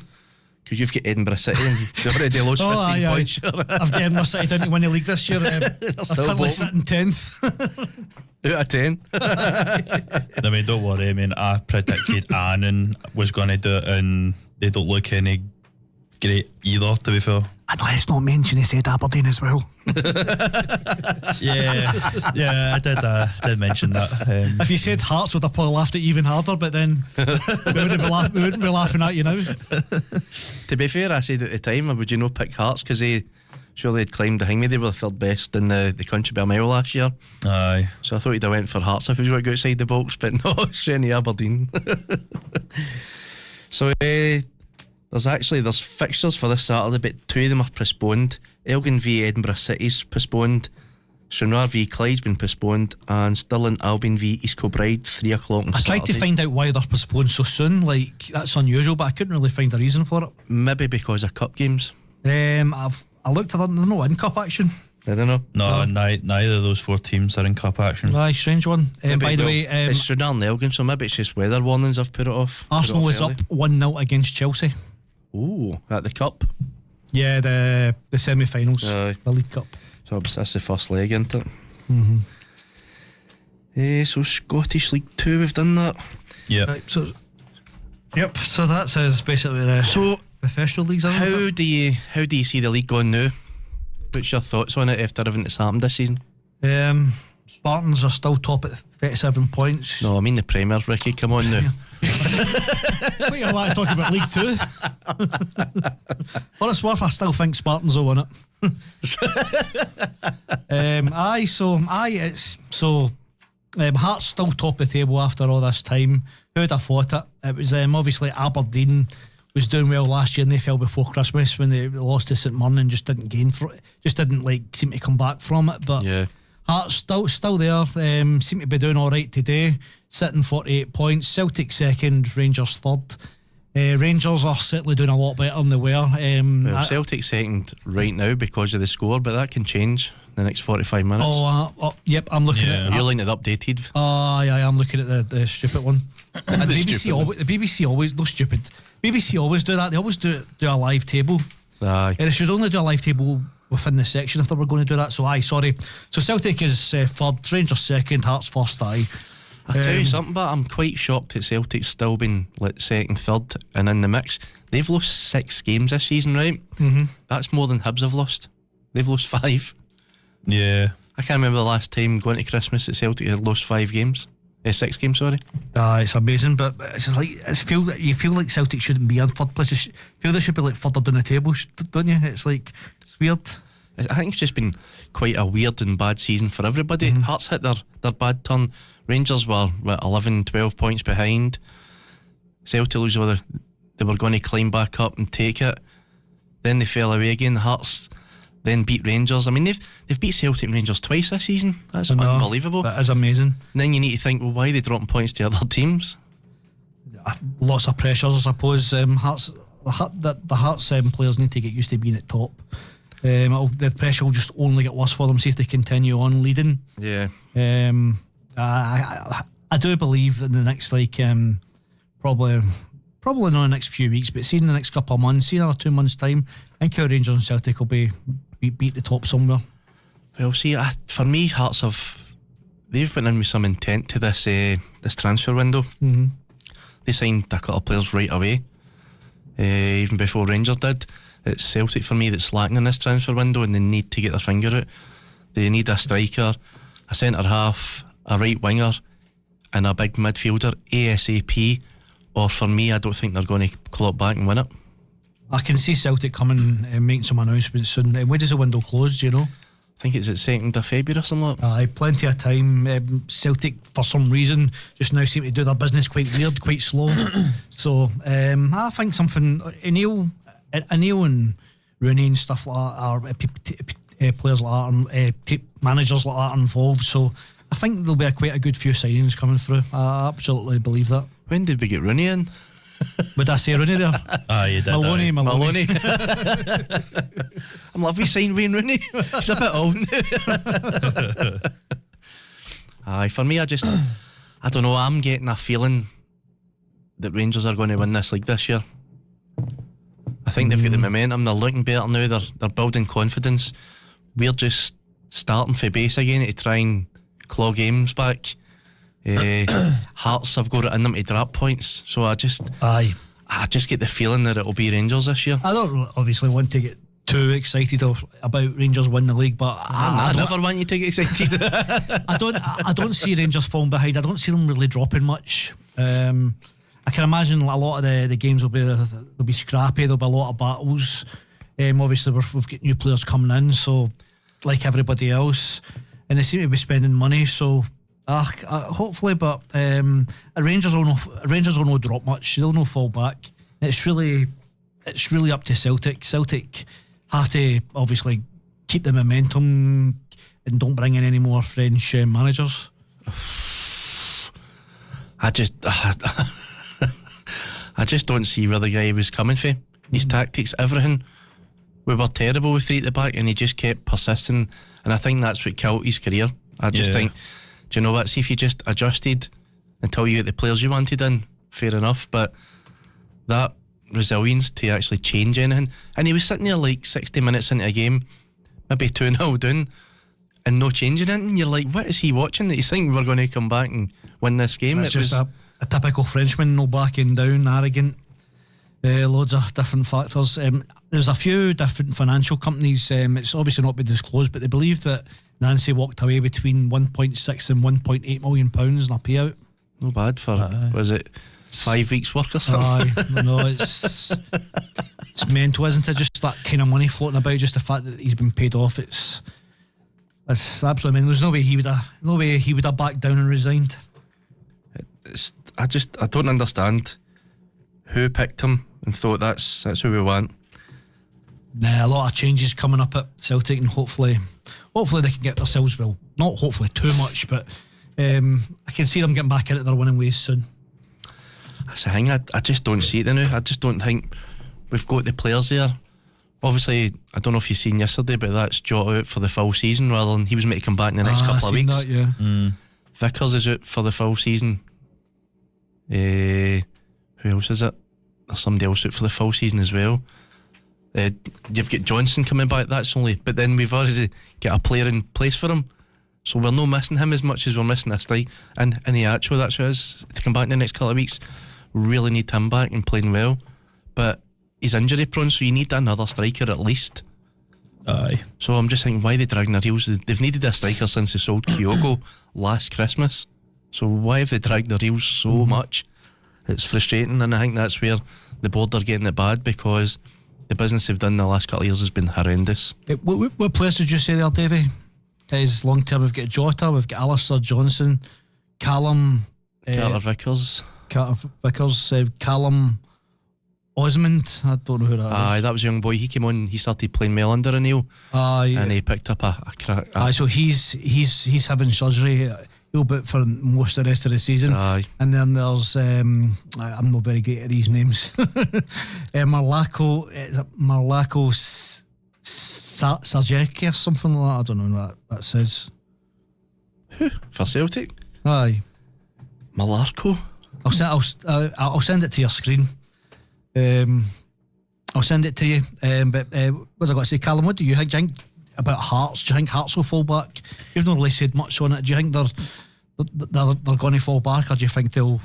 Because you've got Edinburgh City and you've already lost 15 points. I've got Edinburgh City down to win the league this year. They're currently sitting 10th. Out of 10. I mean, don't worry. I mean, I predicted Annan was going to do it, and they don't look any great either, to be fair. And let's not mention he said Aberdeen as well. Yeah, I did mention that. If you said Hearts, would have probably laughed at you even harder, but then we wouldn't be laughing at you now. To be fair, I said at the time, would you not pick Hearts? Because surely they'd climbed the hangman. They were the third best in the country by a mile last year. Aye. So I thought he'd have went for Hearts if he was going to go outside the box, but no, straight into Aberdeen. So there's fixtures for this Saturday, but 2 of them are postponed. Elgin v Edinburgh City's postponed, Stranraer v Clyde's been postponed, and Stirling Albion v East Kilbride 3 o'clock on I tried to Saturday. find out why they're postponed so soon. Like, that's unusual, but I couldn't really find a reason for it. Maybe because of cup games. I looked at them. They're not in cup action. I don't know. No, neither of those 4 teams are in cup action. Aye, strange one. By the way, it's Stranraer and Elgin, so maybe it's just weather warnings have put it off. Arsenal was up 1-0 against Chelsea. Ooh, at the cup. Yeah, the semi-finals, Aye. the League Cup. So that's the first leg, isn't it? So Scottish League 2, we've done that. Yeah. Right, so that says basically the professional leagues. How do you see the league going now? What's your thoughts on it after everything that's happened this season? Spartans are still top at 37 points. No, I mean the Premier, Ricky, come on now. Wait, I want to talk about League 2. For it's worth, I still think Spartans will win it. Hearts still top of the table after all this time. Who'd have thought it? It was obviously Aberdeen was doing well last year, and they fell before Christmas when they lost to St Mirren and just didn't gain for it. Just didn't seem to come back from it. But Yeah. Hearts still there. Seem to be doing all right today. Sitting 48 points. Celtic second, Rangers third. Rangers are certainly doing a lot better than they were. Well, Celtic's second right now because of the score, but that can change in the next 45 minutes. Yep, I'm looking at. You're looking at the updated. Yeah, I'm looking at the stupid one. And the BBC always no stupid. BBC always do that. They always do a live table. Aye. They should only do a live table within the section if they were going to do that. So sorry. So Celtic is third, Rangers second, Hearts first. I'll tell you something, but I'm quite shocked that Celtic's still been second, third, and in the mix. They've lost 6 games this season, right? Mm-hmm. That's more than Hibs have lost. They've lost 5. Yeah. I can't remember the last time going to Christmas that Celtic had lost 5 games. 6 games, sorry. It's amazing, but it's just like you feel like Celtic shouldn't be in third place. You feel they should be like further down the table, don't you? It's weird. I think it's just been quite a weird and bad season for everybody. Mm-hmm. Hearts hit their bad turn. Rangers were 11, 12 points behind. Celtic lose they were going to climb back up and take it. Then they fell away again. Hearts then beat Rangers. I mean, they've beat Celtic and Rangers twice this season. That's unbelievable. That is amazing. And then you need to think, well, why are they dropping points to other teams? Lots of pressures, I suppose. Hearts, the Hearts players need to get used to being at top. The pressure will just only get worse for them. See if they continue on leading. Yeah. I do believe in the next probably not the next few weeks, but see in the next couple of months, see another 2 months' time, I think our Rangers and Celtic will be beat the top somewhere. Well, see, for me, Hearts they've went in with some intent to this transfer window. Mm-hmm. They signed a couple of players right away, even before Rangers did. It's Celtic for me that's lacking in this transfer window, and they need to get their finger out. They need a striker, a centre half, a right winger, and a big midfielder ASAP. Or for me, I don't think they're going to claw it back and win it. I can see Celtic coming and making some announcements soon. When does the window close, do you know? I think it's at 2nd of February or something like that. Aye, plenty of time. Celtic, for some reason, just now seem to do their business quite weird, quite slow. So I think something. O'Neill and Rooney and stuff like that are players like that, and managers like that are involved. So I think there'll be quite a good few signings coming through. I absolutely believe that. When did we get Rooney in? Would I say Rooney there? You did. Maloney. I'm like, we signed Wayne Rooney. He's a bit old now. Aye, for me, I don't know, I'm getting a feeling that Rangers are going to win this league this year. I think they've got the momentum, they're looking better now, they're building confidence. We're just starting for base again to try and claw games back. Hearts have got it in them to drop points, so I just get the feeling that it'll be Rangers this year. I don't obviously want to get too excited about Rangers winning the league, but I never want you to get excited. I don't see Rangers falling behind. I don't see them really dropping much. I can imagine a lot of the games will be scrappy. There'll be a lot of battles. Obviously we've got new players coming in, so like everybody else, and they seem to be spending money, so hopefully, but Rangers will not drop much. They'll not fall back. It's really up to Celtic. Celtic have to obviously keep the momentum and don't bring in any more French managers. I just don't see where the guy was coming from. His tactics, everything. We were terrible with 3 at the back, and he just kept persisting, and I think that's what killed his career. I just think, do you know what, see if you just adjusted until you get the players you wanted in, fair enough, but that resilience to actually change anything, and he was sitting there like 60 minutes into a game, maybe 2-0 down, and no changing it, and you're like, what is he watching that he's thinking we're going to come back and win this game? It's just a typical Frenchman, no backing down, arrogant, loads of different factors. There's a few different financial companies, it's obviously not been disclosed, but they believe that Nancy walked away between 1.6 and 1.8 million pounds in a payout. No bad for was it 5 weeks work or something? No, it's mental, isn't it? Just that kind of money floating about, just the fact that he's been paid off. It's absolutely. I mean, there's no way he would have backed down and resigned. I don't understand who picked him and thought that's who we want. Nah, a lot of changes coming up at Celtic, and hopefully they can get themselves, well, not hopefully too much, but I can see them getting back into their winning ways soon. That's the thing, I just don't see it now. I just don't think we've got the players there. Obviously, I don't know if you've seen yesterday, but that's Jota out for the full season rather than he was meant to come back in the next couple of weeks. That, yeah. Vickers is out for the full season. Who else is it? There's somebody else out for the full season as well. You've got Johnson coming back, but then we've already got a player in place for him, so we're not missing him as much as we're missing this guy. And in the actual, that's what it is, to come back in the next couple of weeks. Really need him back and playing well, but he's injury prone, so you need another striker at least. Aye. So I'm just thinking, why are they dragging their heels? They've needed a striker since they sold Kyogo last Christmas, so why have they dragged their heels so much? It's frustrating, and I think that's where the board are getting it bad, because the business they've done the last couple of years has been horrendous. What players did you say there, Davey? Is long term? We've got Jota, we've got Alistair Johnson, Callum, Carter Vickers, Callum Osmond. I don't know who that is. Aye, that was a young boy. He came on. He started playing well under O'Neill. Aye, and he picked up a crack. Aye, so he's having surgery. will be for most of the rest of the season. Aye. And then there's I'm not very great at these names. Marlako, is it Marlako Sajeki or something like that? I don't know what that says. Who? For Celtic? Aye. Malarco? I'll send it to your screen. I'll send it to you. But what's I got to say, Callum? What do you think about Hearts? Do you think Hearts will fall back? You've not really said much on it. Do you think they're going to fall back, or do you think they'll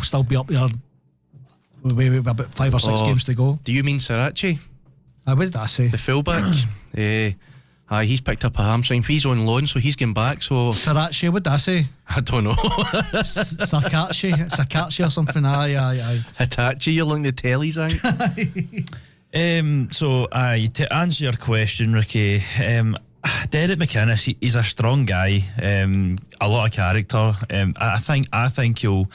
still be up there with about 5 or 6 games to go? Do you mean Sirachi? What did I say? The fullback? He's picked up a hamstring. He's on loan, so he's getting back. So Sirachi, what did I say? I don't know. Sakachi or something. Aye. Hitachi, you're looking at the tellies, To answer your question, Ricky, Derek McInnes, he's a strong guy, a lot of character. I think he'll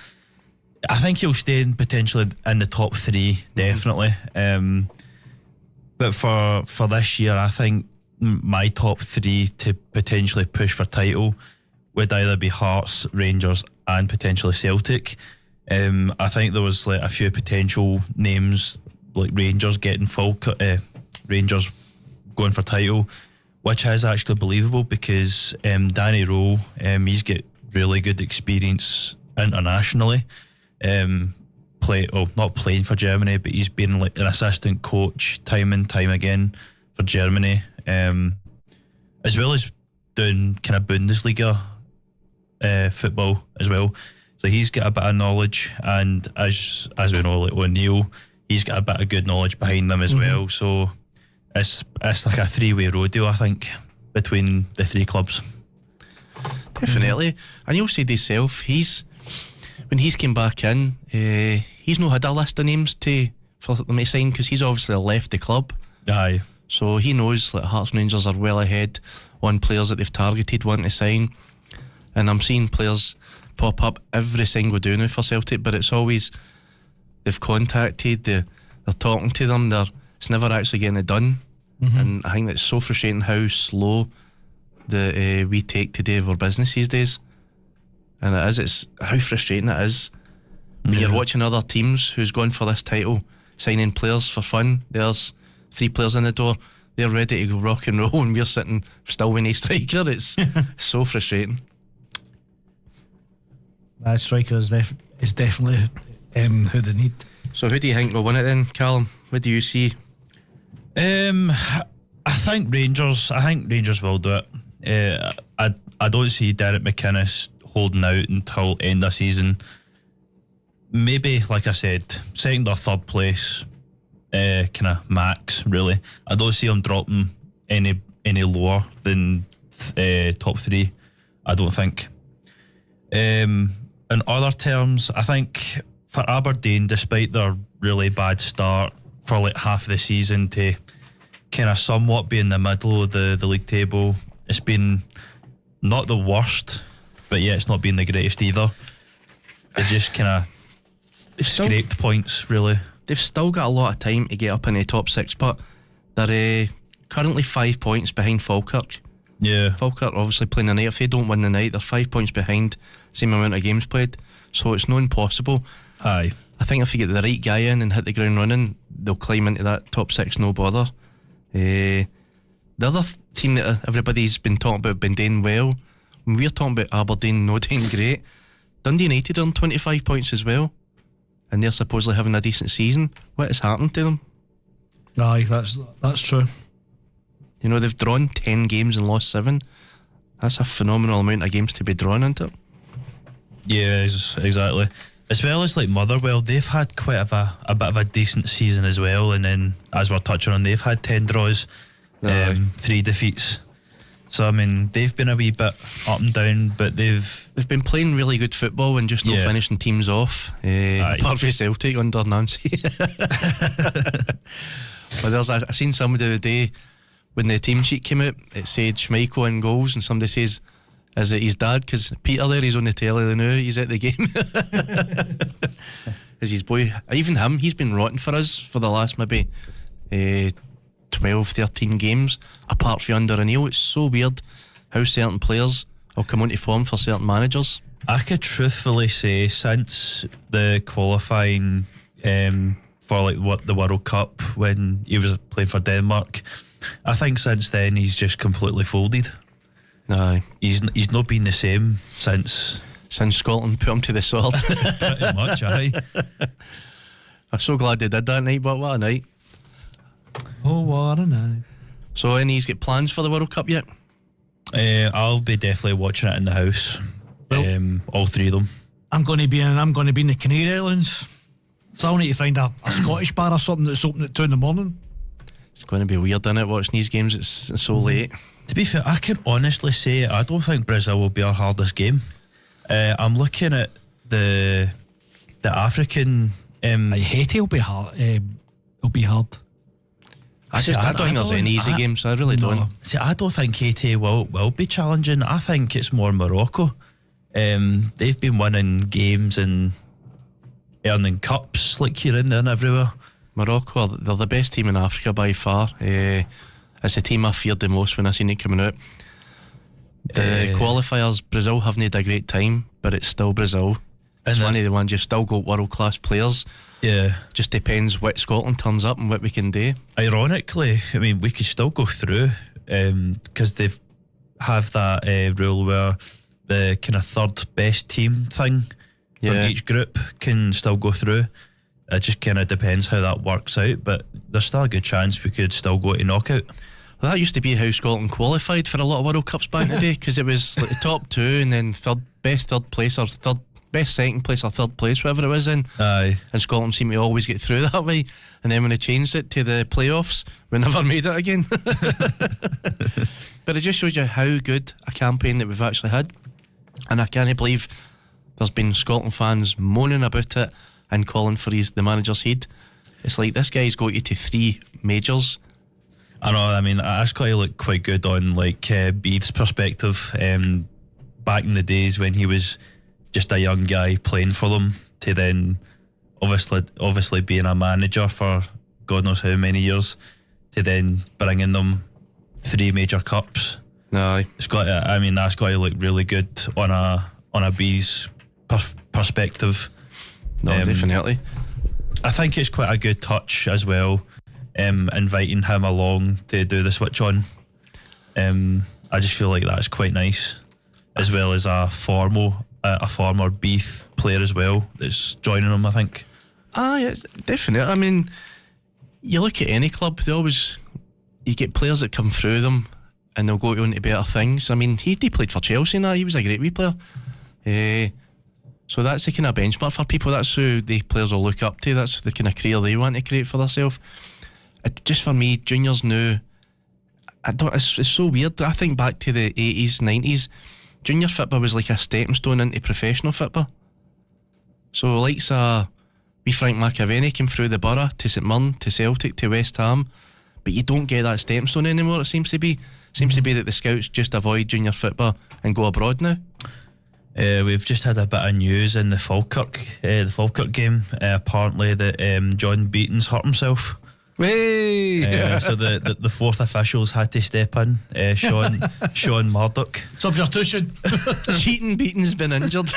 stay potentially in the top 3, definitely. But for this year, I think my top 3 to potentially push for title would either be Hearts, Rangers, and potentially Celtic. I think there was like a few potential names, like Rangers getting Rangers going for title, which is actually believable because Danny Rowe, he's got really good experience internationally. Not playing for Germany, but he's been like an assistant coach time and time again for Germany, as well as doing kind of Bundesliga football as well. So he's got a bit of knowledge, and as we know, like O'Neill, he's got a bit of good knowledge behind them as well. So it's like a 3-way rodeo, I think, between the 3 clubs. Definitely. And you'll say to yourself, when he's came back in, he's not had a list of names for them to sign, because he's obviously left the club. Aye. So he knows that Hearts and Rangers are well ahead on players that they've targeted, wanting to sign. And I'm seeing players pop up every single day now for Celtic, but it's always they've contacted, they're talking to them, it's never actually getting it done. And I think it's so frustrating how slow we take to do our business these days. And it's how frustrating it is when you're watching other teams who's gone for this title signing players for fun. There's 3 players in the door, they're ready to go rock and roll, and we're sitting still with a striker. It's so frustrating. That striker is definitely who they need. So who do you think will win it then, Callum? What do you see? I think Rangers will do it. I don't see Derek McInnes holding out until end of season. Maybe, like I said, 2nd or 3rd place, kind of max, really. I don't see him dropping any lower than top 3. I don't think. In other terms, I think for Aberdeen, despite their really bad start for like half of the season, to kind of somewhat be in the middle of the league table, it's been not the worst, but yeah, it's not been the greatest either. They've just kind of scraped points, really. They've still got a lot of time to get up in the top 6, but they're currently 5 points behind Falkirk. Yeah. Falkirk obviously playing the night. If they don't win the night, they're 5 points behind, same amount of games played. So it's not impossible. Aye. I think if you get the right guy in and hit the ground running, they'll climb into that top 6, no bother. The other team that everybody's been talking about been doing well, when we're talking about Aberdeen not doing great, Dundee United are on 25 points as well, and they're supposedly having a decent season. What has happened to them? Aye, that's true. You know, they've drawn 10 games and lost 7. That's a phenomenal amount of games to be drawn into. Yeah, exactly. As well as like Motherwell, they've had quite a bit of a decent season as well, and then as we're touching on, they've had 10 draws, 3 defeats. So I mean, they've been a wee bit up and down, but they've been playing really good football and just not finishing teams off. Apart from Celtic under Nancy. But I seen somebody the other day when the team sheet came out, it said Schmeichel in goals, and somebody says, is it his dad? Because Peter there, he's on the telly now, he's at the game. Is his boy, even him, he's been rotten for us for the last maybe 12, 13 games, apart from under O'Neill. It's so weird how certain players will come into form for certain managers. I could truthfully say since the qualifying for like the World Cup when he was playing for Denmark, I think since then he's just completely folded. Aye. He's not been the same since Scotland put him to the sword. pretty much. Aye. I'm so glad they did that night, but what a night. Oh, what a night. So any's got plans for the World Cup yet? I'll be definitely watching it in the house. Well, all three of them. I'm going to be in the Canary Islands. So I'll need to find a Scottish bar or something that's open at 2 a.m. It's going to be weird, isn't it, watching these games? It's so late. To be fair, I can honestly say I don't think Brazil will be our hardest game. I'm looking at the African. Haiti will be hard. I don't think there's any easy games. I really don't. See, I don't think Haiti will be challenging. I think it's more Morocco. They've been winning games and earning cups like here and there and everywhere. Morocco, they're the best team in Africa by far. It's a team I feared the most when I seen it coming out. The qualifiers, Brazil haven't had a great time, but it's still Brazil. It's one of the ones you've still got world class players. Yeah. Just depends what Scotland turns up and what we can do. Ironically, I mean, we could still go through because they have that rule where the kind of third best team thing from each group can still go through. It just kind of depends how that works out, but there's still a good chance we could still go to knockout. Well, that used to be how Scotland qualified for a lot of World Cups back in the day, because it was like the top two and then best third place or best second place or third place, whatever it was in. Aye. And Scotland seemed to always get through that way. And then when they changed it to the playoffs, we never made it again. But it just shows you how good a campaign that we've actually had. And I can't believe there's been Scotland fans moaning about it and calling for the manager's head. It's like, this guy's got you to 3 majors. I know, I mean, that's got to look quite good on like Bede's perspective. Back in the days when he was just a young guy playing for them, to then obviously being a manager for God knows how many years, to then bringing them 3 major cups. Aye. It's got to, I mean, that's got to look really good on a B's perspective. No, definitely. I think it's quite a good touch as well, inviting him along to do the switch on. I just feel like that's quite nice, as well as a former Beath player as well that's joining him, I think. Yes, definitely. I mean, you look at any club, you get players that come through them and they'll go on to better things. I mean, he played for Chelsea now. He was a great wee player. So that's the kind of benchmark for people. That's who the players will look up to. That's the kind of career they want to create for themselves. Just for me, juniors now, it's so weird. I think back to the 80s, 90s, junior football was like a stepping stone into professional football. So like wee Frank McAvenny came through the Borough to St Mirren, to Celtic, to West Ham, but you don't get that stepping stone anymore, it seems to be. Seems to be that the scouts just avoid junior football and go abroad now. We've just had a bit of news in the Falkirk game. Apparently that John Beaton's hurt himself. Hey! So the fourth officials had to step in. Sean Murdoch. Substitution. Cheating Beaton's been injured.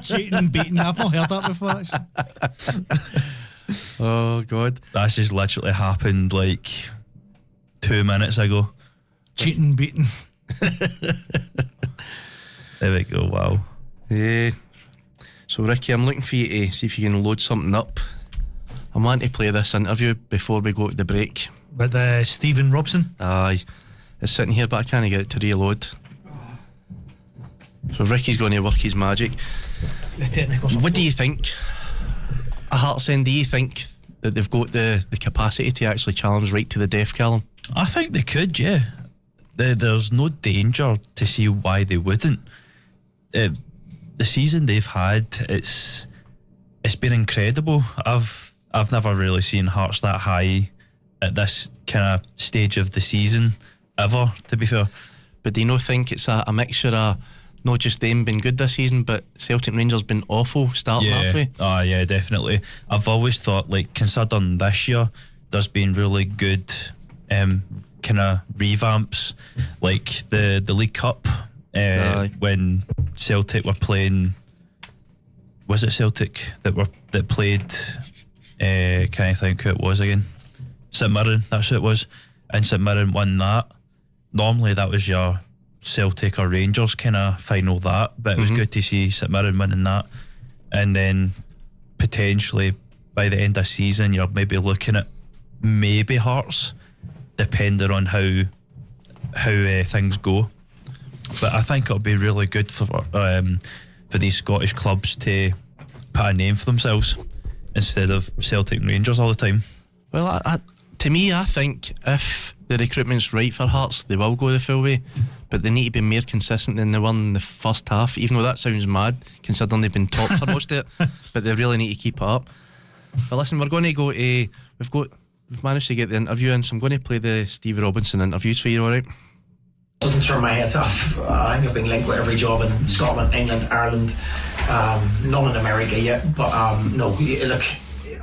Cheating Beaton. I've not heard that before, actually. Oh God. That's just literally happened like 2 minutes ago. Cheating Beaton. There we go, wow. Yeah. So Ricky, I'm looking for you to see if you can load something up. I want to play this interview before we go to the break. With Stephen Robson. Aye. It's sitting here but I can't get it to reload. So Ricky's going to work his magic. The technical support. What do you think? A Heartsend, do you think that they've got the capacity to actually challenge right to the death, Callum? I think they could, yeah. There's no danger to see why they wouldn't. The season they've had, it's been incredible. I've never really seen Hearts that high at this kind of stage of the season ever, to be fair. But do you not think it's a mixture of not just them being good this season, but Celtic and Rangers been awful starting halfway? Oh yeah, definitely. I've always thought, like, considering this year there's been really good kind of revamps, like the League Cup when Celtic were playing. Was it Celtic that played? Can't I think who it was again? St Mirren, that's who it was. And St Mirren won that. Normally that was your Celtic or Rangers kind of final that, but it was good to see St Mirren winning that. And then potentially by the end of the season you're maybe looking at maybe Hearts, depending on how things go. But I think it'll be really good for these Scottish clubs to put a name for themselves instead of Celtic and Rangers all the time. Well, to me, I think if the recruitment's right for Hearts, they will go the full way, but they need to be more consistent than they were in the first half, even though that sounds mad considering they've been top for most of it, but they really need to keep it up. But listen, we're going to go to we've managed to get the interview in, so I'm going to play the Steve Robinson interviews for you, alright? Doesn't turn my head off. I think I've been linked with every job in Scotland, England, Ireland, none in America yet, but no, look,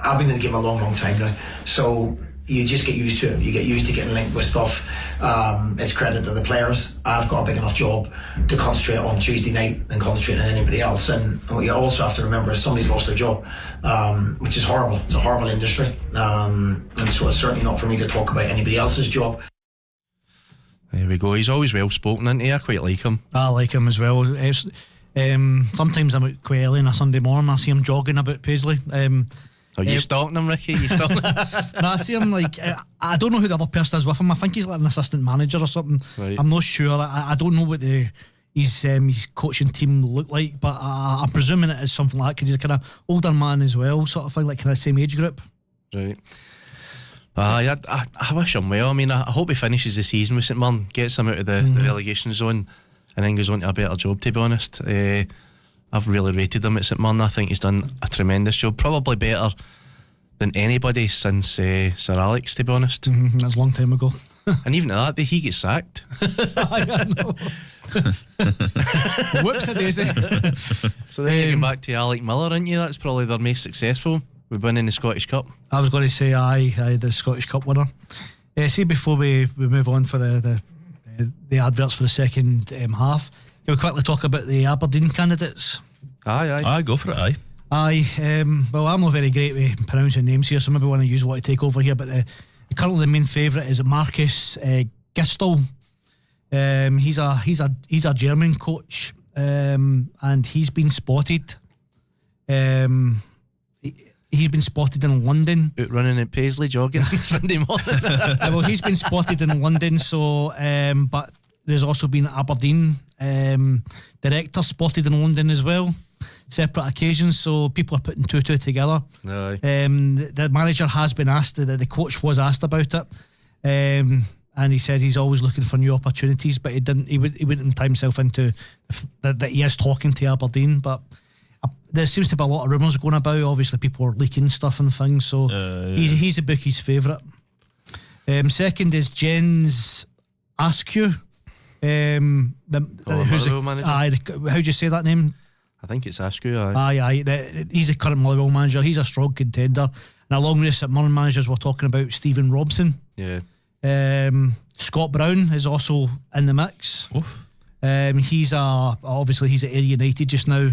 I've been in the game a long time now, so you just get used to it. You get used to getting linked with stuff. It's credit to the players. I've got a big enough job to concentrate on Tuesday night than concentrate on anybody else. And what you also have to remember is somebody's lost their job, which is horrible. It's a horrible industry. And so it's certainly not for me to talk about anybody else's job. There we go. He's always well spoken, isn't he? I quite like him. I like him as well. Sometimes I'm out quite early on a Sunday morning. I see him jogging about Paisley. Are you stalking him, Ricky? You stalking him? No, I see him like I don't know who the other person is with him. I think he's like an assistant manager or something. Right. I'm not sure. I don't know what his coaching team look like, but I'm presuming it is something like that because he's a kind of older man as well, sort of thing, like kind of same age group. Right. I wish him well. I mean, I hope he finishes the season with St Mirren, gets him out of the relegation zone, and then goes on to a better job, to be honest. I've really rated him at St Mirren. I think he's done a tremendous job, probably better than anybody since Sir Alex, to be honest. That's a long time ago. And even at that, he gets sacked. I know. Whoops a daisy. So then you go back to Alec Miller, aren't you? That's probably their most successful with winning the Scottish Cup. I was going to say aye, the Scottish Cup winner. See, before we move on for the adverts for the second half, can we quickly talk about the Aberdeen candidates? Aye, go for it. Well, I'm not very great with pronouncing names here, so maybe want to take over here, but currently the main favourite is Marcus Gistel. He's a German coach, and he's been spotted. He's been spotted in London. Out running at Paisley, jogging Sunday morning. Well, he's been spotted in London, so but there's also been Aberdeen director spotted in London as well, separate occasions, so people are putting two together. Aye. The manager has been asked, the coach was asked about it, and he said he's always looking for new opportunities, but he wouldn't tie himself into that he is talking to Aberdeen, but there seems to be a lot of rumours going about. Obviously people are leaking stuff and things, so he's the bookie's favourite. Second is Jens Askew. Who's manager? How do you say that name? I think it's Askew. He's a current Motherwell manager. He's a strong contender, and along with the St Mirren managers, we're talking about Stephen Robson. Yeah. Scott Brown is also in the mix. Oof. He's at Ayr United just now.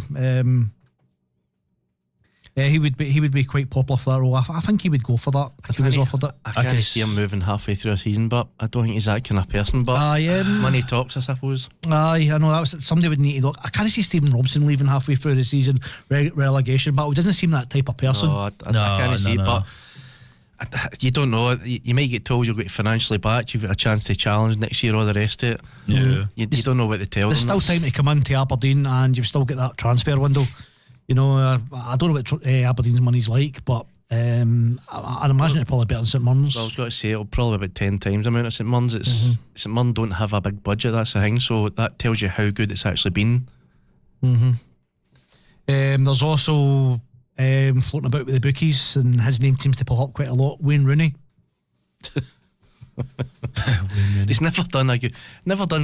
He would be quite popular for that role. I think he would go for that if he was offered it. I can't see him moving halfway through a season, but I don't think he's that kind of person. But money talks, I suppose. I know that was somebody would need to look. I can't see Stephen Robson leaving halfway through the season, relegation battle. He doesn't seem that type of person. No, I can't see it, but you don't know. You might get told you'll get financially backed. You've got a chance to challenge next year, all the rest of it. Yeah. You don't know what to tell them. There's still time to come into Aberdeen, and you've still got that transfer window. You know, I don't know what Aberdeen's money's like, but I'd imagine it's probably better than St Mirren's. Well, I was going to say it'll probably be about 10 times the amount of St Mirren's. St Mirren don't have a big budget, that's the thing, so that tells you how good it's actually been. There's also floating about with the bookies, and his name seems to pop up quite a lot, Wayne Rooney. He's never done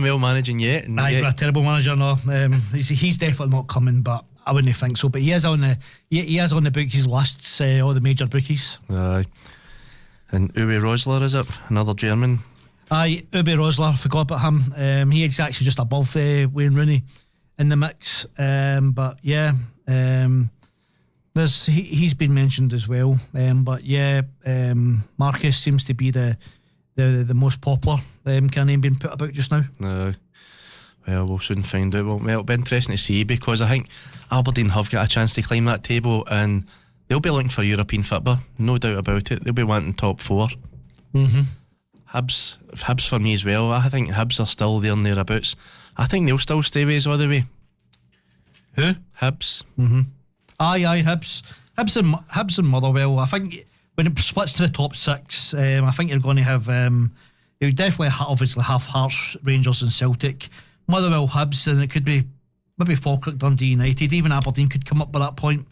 well managing yet. He's been a terrible manager. No, he's definitely not coming, but I wouldn't think so. But he is on the bookies lists, all the major bookies. Aye. And Uwe Rosler, is it? Another German. Aye, Uwe Rosler, forgot about him. He is actually just above Wayne Rooney in the mix. But yeah, he's been mentioned as well. But yeah, Marcus seems to be the most popular kind of name being put about just now. No. Well, we'll soon find out. Well, it'll be interesting to see, because I think Aberdeen have got a chance to climb that table, and they'll be looking for European football, no doubt about it. They'll be wanting top 4. Hibs for me as well. I think Hibs are still there and thereabouts. I think they'll still stay ways all the way. Who? Hibs. Aye, Hibs and Motherwell. I think when it splits to the top 6, I think you're going to have you definitely obviously have Hearts, Rangers and Celtic, Motherwell, Hibs, and it could be maybe Falkirk, Dundee United, even Aberdeen could come up by that point.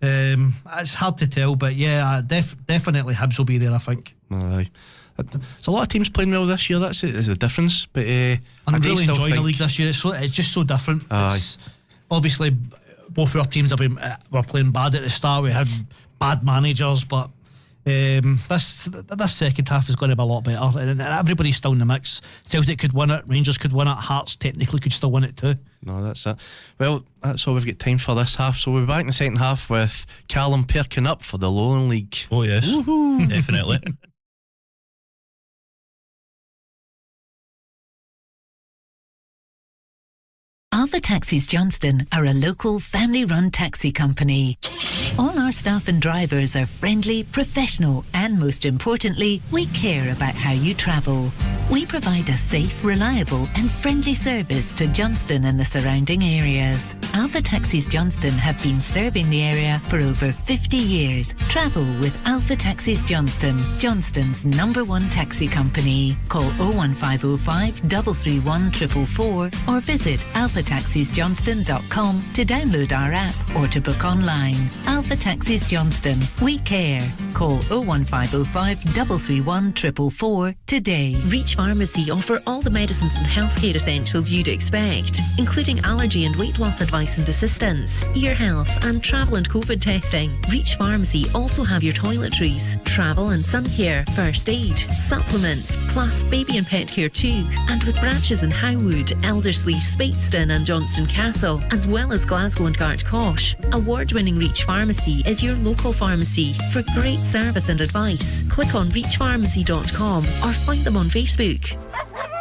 It's hard to tell, but yeah, definitely Hibs will be there, I think. Aye. There's a lot of teams playing well this year. That's it. There's a difference. But I'm really enjoying the league this year. It's just so different. It's obviously both our teams were playing bad at the start. We had bad managers, but this second half is going to be a lot better. And everybody's still in the mix. Celtic could win it. Rangers could win it. Hearts technically could still win it too. No, that's it. Well, that's all we've got time for this half. So we'll be back in the second half with Callum perking up for the Lowland League. Oh yes, definitely. Alpha Taxis Johnstone are a local family-run taxi company. All our staff and drivers are friendly, professional, and most importantly, we care about how you travel. We provide a safe, reliable, and friendly service to Johnstone and the surrounding areas. Alpha Taxis Johnstone have been serving the area for over 50 years. Travel with Alpha Taxis Johnstone, Johnstone's #1 taxi company. Call 01505 331 444 or visit alphataxisjohnston.com to download our app or to book online. Alpha Taxis Johnstone. We care. Call 01505 331 444 today. Reach Pharmacy offer all the medicines and healthcare essentials you'd expect, including allergy and weight loss advice and assistance, ear health and travel and COVID testing. Reach Pharmacy also have your toiletries, travel and sun care, first aid, supplements, plus baby and pet care too, and with branches in Howwood, Elderslie, Speightstown and Johnston Castle, as well as Glasgow and Gartcosh. Award-winning Reach Pharmacy is your local pharmacy for great service and advice. Click on reachpharmacy.com or find them on Facebook.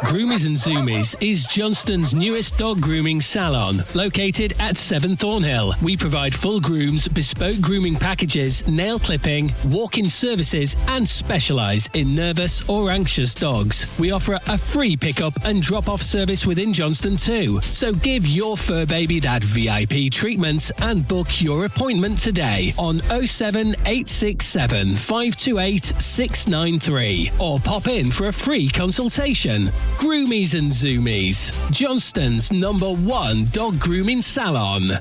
Groomies and Zoomies is Johnstone's newest dog grooming salon, located at 7 Thornhill. We provide full grooms, bespoke grooming packages, nail clipping, walk-in services, and specialise in nervous or anxious dogs. We offer a free pick-up and drop-off service within Johnstone too. So give your fur baby that VIP treatment and book your appointment today on 07867 528 693 or pop in for a free consultation. Groomies and Zoomies, Johnstone's #1 dog grooming salon.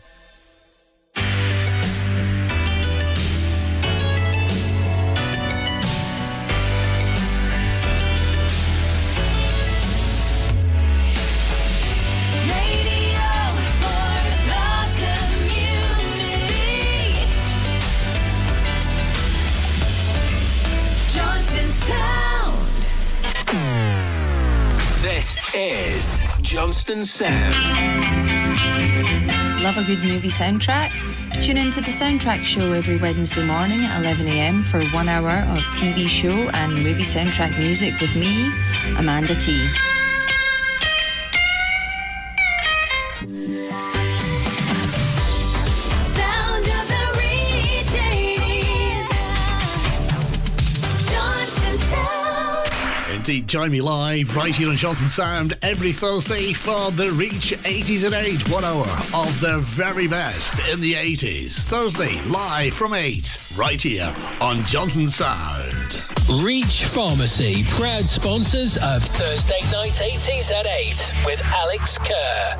This is Johnstone Sound. Love a good movie soundtrack? Tune into the Soundtrack Show every Wednesday morning at 11 a.m. for 1 hour of TV show and movie soundtrack music with me, Amanda T. Indeed, join me live right here on Johnstone Sound every Thursday for the Reach 80s at 8. 1 hour of the very best in the 80s. Thursday, live from 8, right here on Johnstone Sound. Reach Pharmacy, proud sponsors of Thursday Night 80s at 8 with Alex Kerr.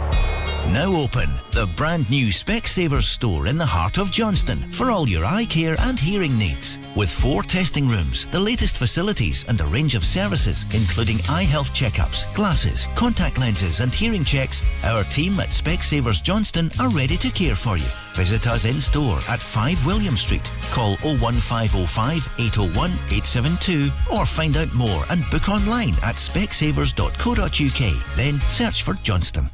Now open, the brand new Specsavers store in the heart of Johnstone for all your eye care and hearing needs. With 4 testing rooms, the latest facilities and a range of services including eye health checkups, glasses, contact lenses and hearing checks, our team at Specsavers Johnstone are ready to care for you. Visit us in store at 5 William Street. Call 01505 801 872 or find out more and book online at specsavers.co.uk. Then search for Johnstone.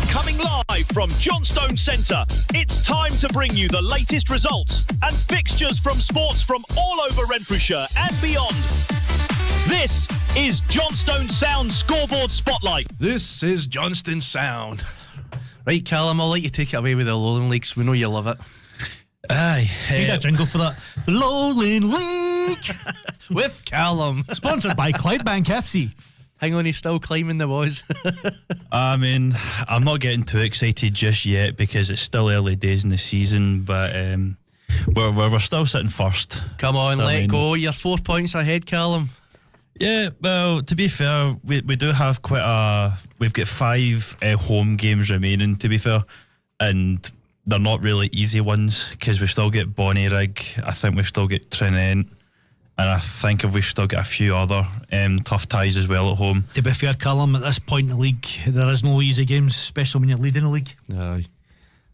Coming live from Johnstone Centre, it's time to bring you the latest results and fixtures from sports from all over Renfrewshire and beyond. This is Johnstone Sound Scoreboard Spotlight. This is Johnstone Sound. Right, Callum, I'll let you take it away with the Lowland Leagues. We know you love it. Aye. Need a jingle for that. The Lowland League With Callum. sponsored by Clydebank FC. Hang on, he's still climbing the walls. I mean, I'm not getting too excited just yet because it's still early days in the season, but we're still sitting first. Come on, let it go. You're 4 points ahead, Callum. Yeah, well, to be fair, we do have we've got 5 home games remaining, to be fair, and they're not really easy ones because we've still got Bonnyrigg, I think we've still got Trinent, and I think we've still got a few other tough ties as well at home. To be fair, Callum, at this point in the league, there is no easy games, especially when you're leading the league. Aye.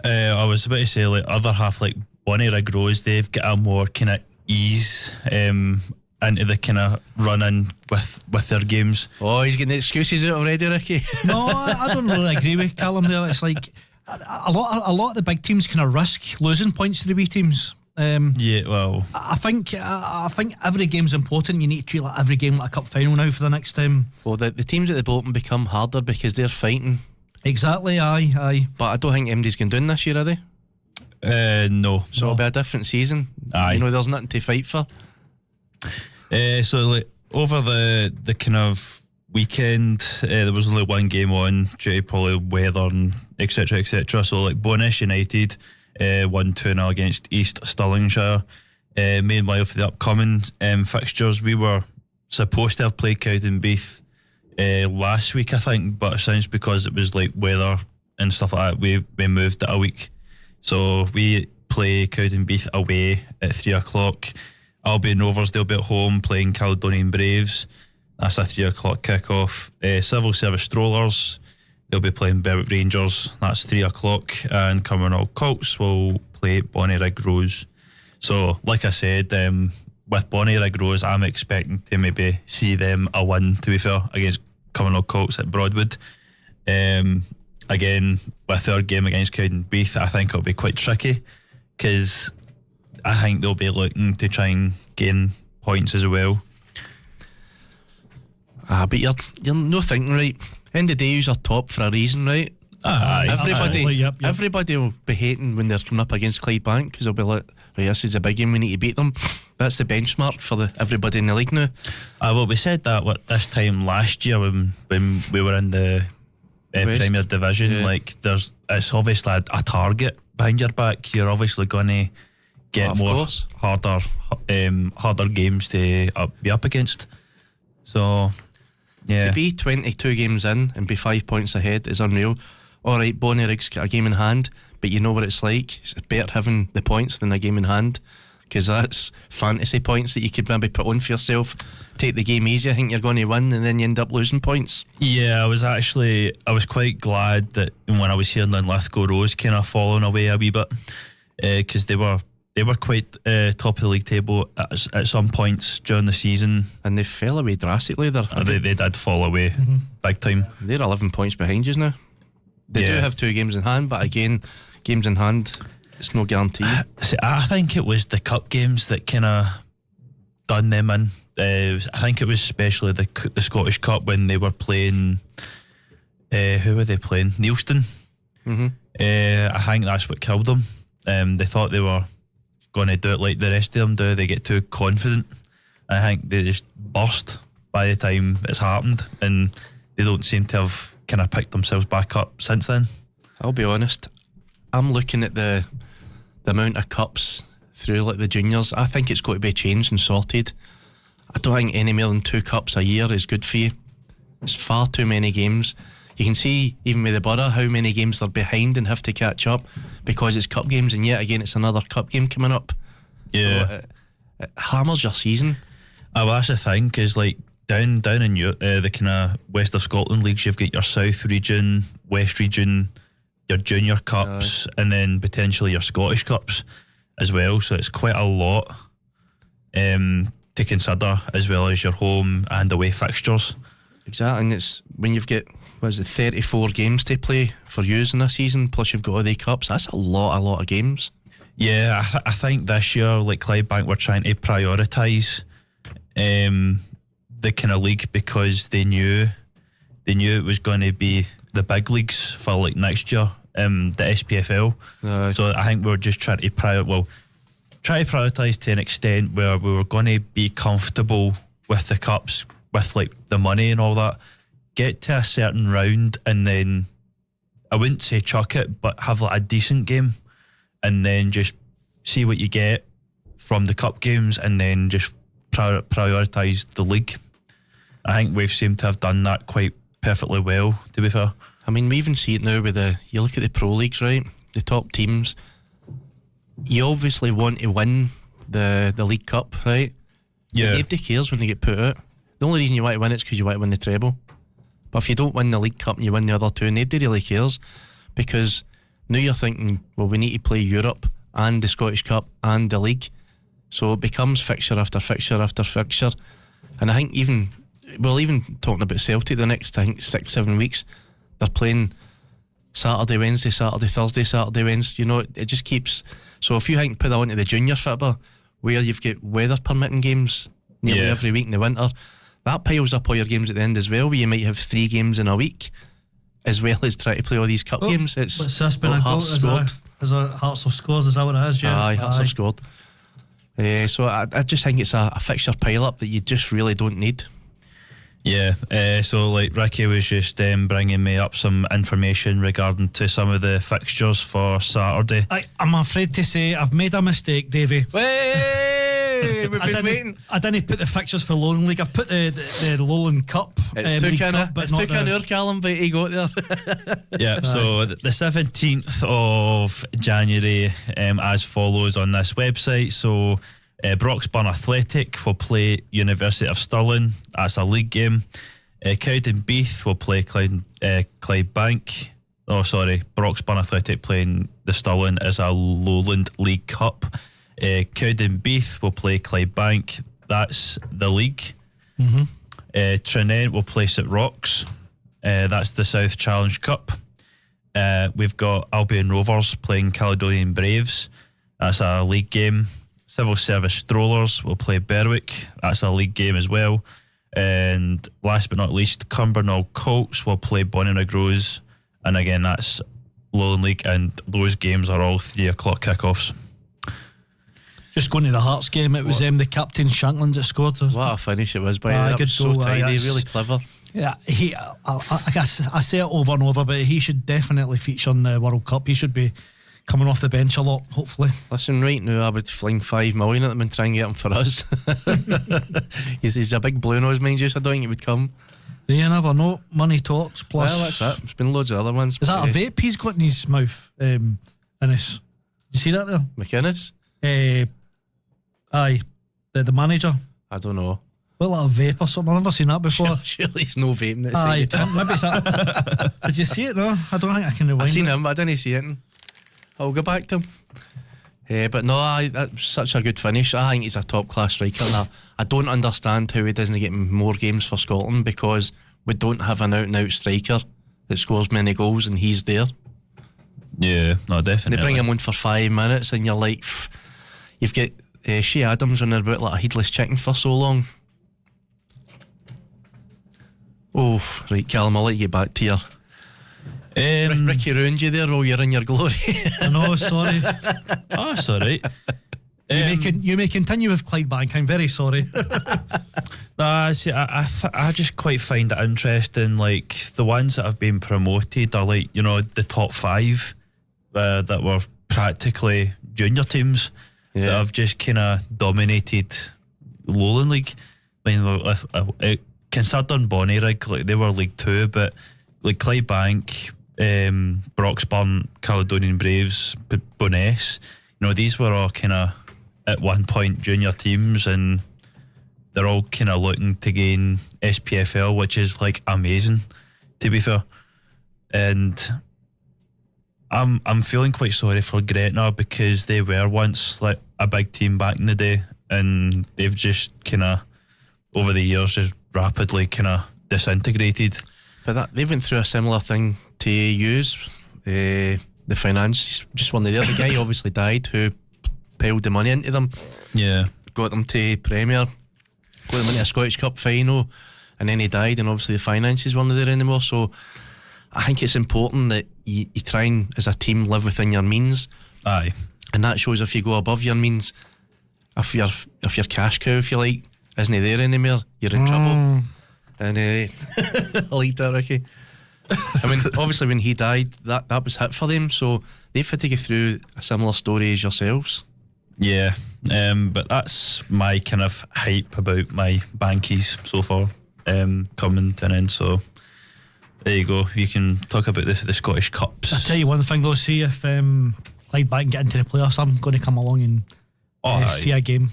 I was about to say, like, other half, like Bonnyrigg Rose, they've got a more kind of ease into the kind of run-in with their games. Oh, he's getting the excuses out already, Ricky. No, I don't really agree with Callum there. It's like a lot of the big teams kind of risk losing points to the wee teams. Yeah, well, I think every game's important. You need to treat like every game like a cup final now for the next time. Well, the teams at the bottom become harder because they're fighting. Exactly, aye. But I don't think MD's going down this year, are they? No. So it'll be a different season. Aye. You know, there's nothing to fight for. So like over the kind of weekend, there was only one game on due to probably weather and etc. So like Bonnish United 1-2-0 against East Stirlingshire. Meanwhile, for the upcoming fixtures, we were supposed to have played Cowdenbeath last week, I think, but it sounds because it was like weather and stuff like that, we moved it a week. So we play Cowdenbeath away at 3 o'clock. Albion Rovers, they'll be at home playing Caledonian Braves. That's a 3 o'clock kick-off. Civil Service Strollers, they'll be playing Berwick Rangers. That's 3 o'clock. And Cumbernauld Colts will play Bonnyrigg Rose. So, like I said, with Bonnyrigg Rose, I'm expecting to maybe see them a win, to be fair, against Cumbernauld Colts at Broadwood. Again, with their game against Cowdenbeath, I think it'll be quite tricky because I think they'll be looking to try and gain points as well. But you're not thinking right. End of the day, you're top for a reason, right? Everybody will be hating when they're coming up against Clydebank because they'll be like, right, this is a big game, we need to beat them. That's the benchmark for everybody in the league now. Well, we said that this time last year when we were in the Premier Division. Yeah. Like, it's obviously a target behind your back. You're obviously going to get more harder games to be up against. So, yeah. To be 22 games in and be 5 points ahead is unreal. Alright, Bonnyrigg's got a game in hand, but you know what it's like. It's better having the points than a game in hand, because that's fantasy points that you could maybe put on for yourself. Take the game easy, I think you're going to win, and then you end up losing points. Yeah, I was quite glad that when I was hearing Linlithgow Rose kind of falling away a wee bit, because they were quite top of the league table at some points during the season, and they fell away drastically there. They did fall away big time. They're 11 points behind you now. They do have 2 games in hand, but again, games in hand, it's no guarantee. I think it was the cup games that kind of done them in. I think it was especially the Scottish Cup when they were playing. Who were they playing? Neilston. I think that's what killed them. They thought they were going to do it like the rest of them do. They get too confident. I think they just burst by the time it's happened, and they don't seem to have kind of picked themselves back up since then. I'll be honest, I'm looking at the amount of cups through like the juniors. I think it's got to be changed and sorted. I don't think any more than 2 cups a year is good for you. It's far too many games. You can see, even with the Borough, how many games they're behind and have to catch up because it's cup games, and yet again it's another cup game coming up. Yeah. So it hammers your season. Well, that's the thing, because like down in the kind of West of Scotland leagues, you've got your South region, West region, your junior cups, and then potentially your Scottish cups as well. So it's quite a lot to consider, as well as your home and away fixtures. Exactly, and it's when you've got 34 games to play for yous in a season, plus you've got all the cups. That's a lot of games. Yeah, I think this year, like Clydebank, were trying to prioritise the kind of league because they knew it was going to be the big leagues for like next year, the SPFL. So I think we were just trying to try to prioritise to an extent where we were going to be comfortable with the cups, with like the money and all that. Get to a certain round and then, I wouldn't say chuck it, but have like a decent game, and then just see what you get from the cup games, and then just prioritise the league. I think we've seemed to have done that quite perfectly well, to be fair. I mean, we even see it now with you look at the pro leagues, right? The top teams, you obviously want to win the League Cup, right? Yeah. But nobody cares when they get put out. The only reason you want to win it is because you want to win the treble. But if you don't win the League Cup and you win the other two, nobody really cares, because now you're thinking, well, we need to play Europe and the Scottish Cup and the League. So it becomes fixture after fixture after fixture. And I think even talking about Celtic, the next, I think, 6-7 weeks, they're playing Saturday, Wednesday, Saturday, Thursday, Saturday, Wednesday. You know, it just keeps. So if you think put that onto the junior football, where you've got weather permitting games nearly every week in the winter, that piles up all your games at the end as well, where you might have 3 games in a week, as well as try to play all these cup games. It's what's this been a goal? Is there Hearts have scored? Is that what it is? Yeah. Aye, Hearts have scored. So I just think it's a fixture pile up that you just really don't need. Yeah, so like Ricky was just bringing me up some information regarding to some of the fixtures for Saturday. I'm afraid to say I've made a mistake, Davey. We've been waiting. I didn't put the fixtures for Lowland League. I've put the Lowland Cup. It's took an hour, Callum, but he got there. Yeah, so the 17th of January, as follows on this website. So Thorn Athletic will play University of Stirling. That's a league game. Cowdenbeath will play Clydebank. Thorn Athletic playing the Stirling as a Lowland League Cup. Cowdenbeath will play Clydebank. That's the league. Trinent will play St Rochs. That's the South Challenge Cup. We've got Albion Rovers playing Caledonian Braves. That's a league game. Civil Service Strollers will play Berwick. That's a league game as well. And last but not least, Cumbernauld Colts will play Bonnyrigg Rose. And again, that's Lowland League, and those games are all 3 o'clock kickoffs. Just going to the Hearts game, it was the captain Shankland that scored. What a finish it was by him. Good so goal, tidy, really clever. Yeah, I guess I say it over and over, but he should definitely feature in the World Cup. He should be coming off the bench a lot, hopefully. Listen, right now I would fling 5 million at him and try and get him for us. he's a big blue nose, mind you, so I don't think he would come. You never know. Money talks. Plus, well, that's it. There's been loads of other ones. Is that a vape he's got in his mouth? Innes, you see that there? McInnes? Aye, the manager. I don't know. Well, like a vape or something. I've never seen that before. Surely it's no vaping. Aye, maybe it's that. Did you see it though? I don't think I can rewind. I've seen him, but I didn't see it. I'll go back to him. But no, that's such a good finish. I think he's a top class striker. And I don't understand how he doesn't get more games for Scotland, because we don't have an out and out striker that scores many goals, and he's there. Yeah, no, definitely. They bring him on for 5 minutes, and you're like, you've got Shea Adams running about like a headless chicken for so long. Oh, right, Callum, I'll let you get back to your Ricky ruined you there while you're in your glory. I know, sorry. Oh, that's alright. You may continue with Clydebank. I'm very sorry. See, I just quite find it interesting. Like, the ones that have been promoted are like, you know, the top 5 that were practically junior teams that have just kind of dominated Lowland League. considering Bonnyrigg, like they were League 2, but like Clydebank, Broxburn, Caledonian Braves, Bo'ness, these were all kind of at one point junior teams, and they're all kind of looking to gain SPFL, which is like amazing, to be fair. And I'm feeling quite sorry for Gretna, because they were once like a big team back in the day, and they've just kind of over the years just rapidly kind of disintegrated. But they went through a similar thing to use. The finance, just one of the other guy obviously died, who piled the money into them. Yeah. Got them to Premier, got them into a Scottish Cup final, and then he died, and obviously the finances weren't there anymore. So I think it's important that you try and, as a team, live within your means. Aye. And that shows if you go above your means, if your cash cow, if you like, isn't there anymore, you're in trouble. And I like that, Ricky. I mean, obviously when he died, that was hit for them, so they've had to go through a similar story as yourselves. Yeah, but that's my kind of hype about my Bankies so far, coming to an end. So there you go. You can talk about the Scottish Cups. I'll tell you one thing though, see if Clydebank get into the playoffs, I'm going to come along and see a game.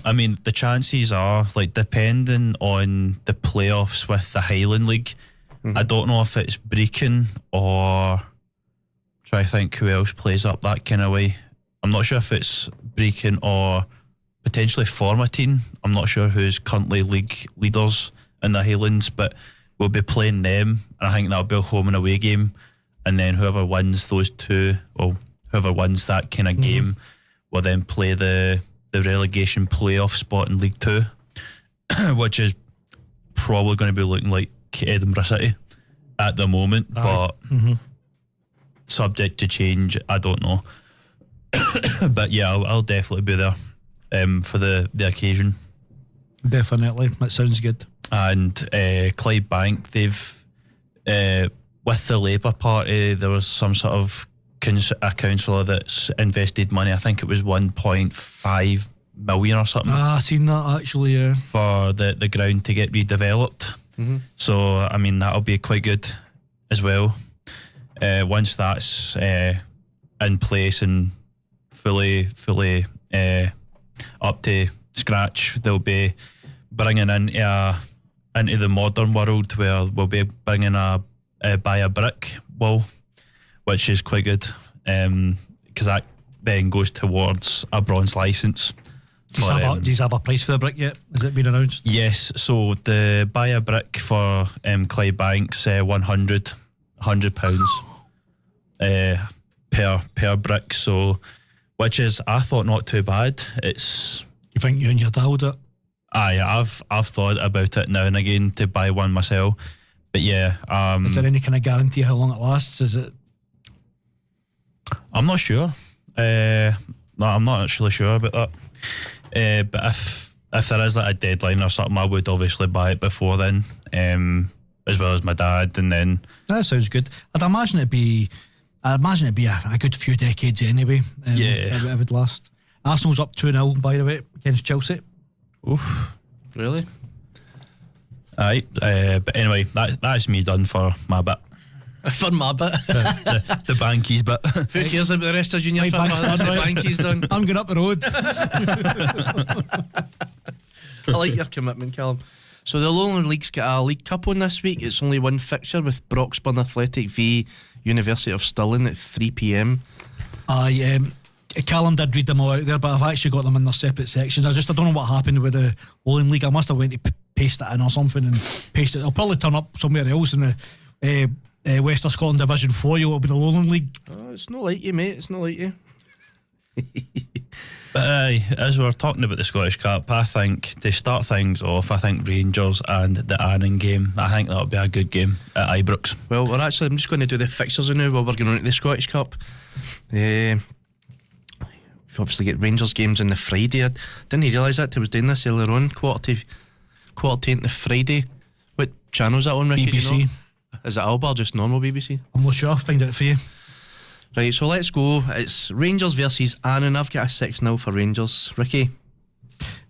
I mean, the chances are, like, depending on the playoffs with the Highland League, I don't know if it's Brecon or try to think who else plays up that kind of way. I'm not sure if it's Brecon or potentially Formatine. I'm not sure who's currently league leaders in the Highlands, but we'll be playing them, and I think that'll be a home and away game, and then whoever wins those two, well, whoever wins that kind of game will then play the relegation playoff spot in League 2, which is probably going to be looking like Edinburgh City at the moment, but subject to change, I don't know. But yeah, I'll definitely be there for the occasion. Definitely, that sounds good. And Clydebank, they've with the Labour Party, there was some sort of a councillor that's invested money. I think it was 1.5 million or something. I seen that actually, yeah. For the ground to get redeveloped. So I mean, that'll be quite good as well. Once that's in place and fully up to scratch, they'll be bringing into the modern world, where we'll be bringing buy a brick wall, which is quite good, because that then goes towards a bronze licence. Do you have a price for the brick yet? Has it been announced? Yes, so the buy a brick for Clydebank's £100 per brick, so which is, I thought, not too bad. It's, you think you and your dad would do it? Aye, I've thought about it now and again to buy one myself, but yeah. Is there any kind of guarantee how long it lasts? Is it? I'm not sure. No, I'm not actually sure about that. But if there is like a deadline or something, I would obviously buy it before then, as well as my dad, and then. That sounds good. I'd imagine it'd be a good few decades anyway. It would last. Arsenal's up 2-0, by the way, against Chelsea. Oof. Really? Aye. But anyway, that's me done for my bit. For my bit. the Bankies bit. Who cares about the rest of junior football? That's the Bankies done. I'm going up the road. I like your commitment, Callum. So the Lowland League's got a League Cup on this week. It's only one fixture with Broxburn Athletic v University of Stirling at 3 p.m. Callum did read them all out there, but I've actually got them in their separate sections. I don't know what happened with the Lowland League. I must have went to paste it in or something and paste it. I'll probably turn up somewhere else in the Western Scotland Division 4. It'll be the Lowland League. Oh, it's not like you, mate. It's not like you. But as we're talking about the Scottish Cup, I think to start things off, I think Rangers and the Annan game, I think that'll be a good game at Ibrox. Well, I'm just going to do the fixtures now while we're going on to the Scottish Cup. We've obviously got Rangers games on the Friday. I didn't realise that I was doing this earlier on, quarter to 8 on the Friday. What channel's that on, Ricky? BBC. Do you know? Is it Alba or just normal BBC? I'm not sure, I'll find out for you. Right, so let's go. It's Rangers versus Annan. I've got a 6-0 for Rangers. Ricky?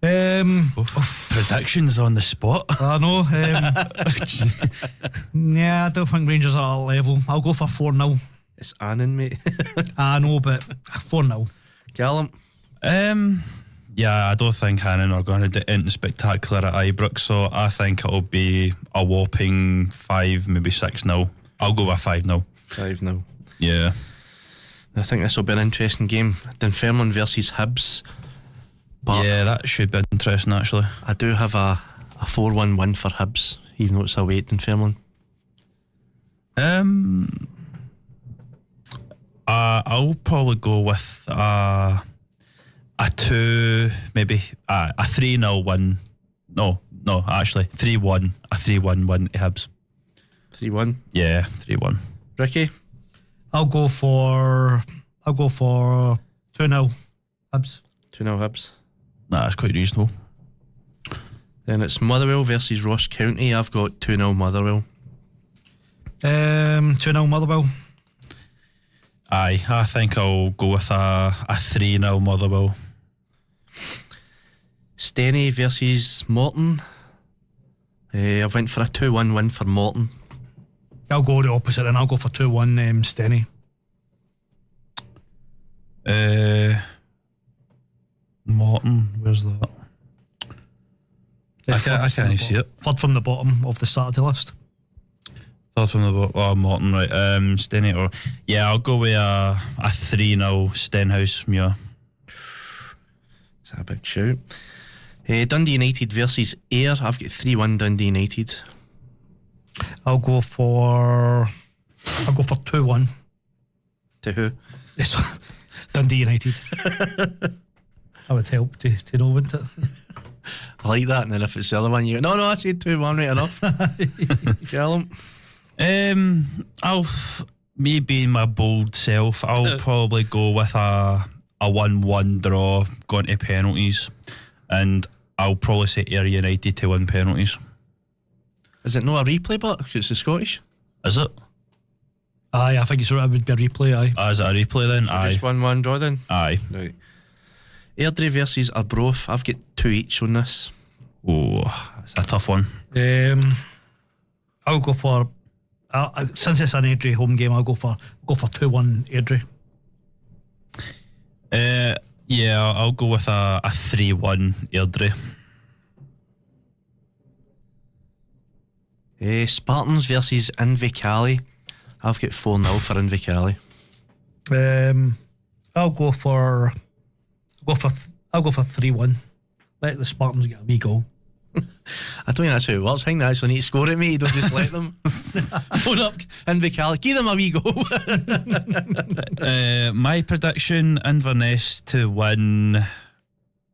Predictions on the spot. I know. Yeah, I don't think Rangers are at that level. I'll go for 4-0. It's Annan, mate. I know, but 4-0. Callum. Yeah, I don't think Hannon are going to do anything spectacular at Ibrox, so I think it'll be a whopping 5, maybe 6-0. I'll go with 5-0. 5-0. Yeah. I think this will be an interesting game. Dunfermline versus Hibs. But yeah, that should be interesting, actually. I do have a 4-1 win for Hibs, even though it's away at Dunfermline. I'll probably go with a 2, maybe a 3-0 win. No, actually 3-1. A 3-1 win to Hibs. 3-1. Yeah, 3-1. Ricky. I'll go for 2-0 Hibs. 2-0 Hibs. Nah, that's quite reasonable. Then it's Motherwell versus Ross County. I've got 2-0 Motherwell. 2-0 Motherwell. Aye, I think I'll go with a 3-0 Motherwell. Steny versus Morton. I've went for a 2-1 win for Morton. I'll go the opposite and I'll go for 2-1 Steny. Morton, where's that? I can't see it. Third from the bottom of the Saturday list. Third from the bottom. Oh, Morton, right. Steny, or yeah, I'll go with a 3-0 Stenhouse Muir. Is that a big shout? Dundee United versus Ayr. I've got 3-1 Dundee United. I'll go for 2-1. To who? Yes, Dundee United. That would help to know, wouldn't it? I like that. And then if it's the other one, you go, no, I said 2-1 right enough. Callum. I'll me being my bold self, I'll probably go with a 1-1 draw going to penalties, and I'll probably say Ayr United to win penalties. Is it not a replay, but it's the Scottish? Is it? Aye, I think it would be a replay. Aye. Is it a replay then? So aye. Just 1-1 draw then. Aye. Right. Airdrie versus Arbroath. I've got 2 each on this. Oh, it's a tough one. I'll go for since it's an Airdrie home game. I'll go for 2-1 Airdrie. Yeah, I'll go with a 3-1 Airdrie. Spartans versus Invercargill. I've got 4-0 for Invercargill. I'll go for 3-1. Let the Spartans get a wee goal. I don't think that's how it works. I think they actually need to score at me. You don't just let them. Phone up Invercargill, give them a wee goal. My prediction: Inverness to win.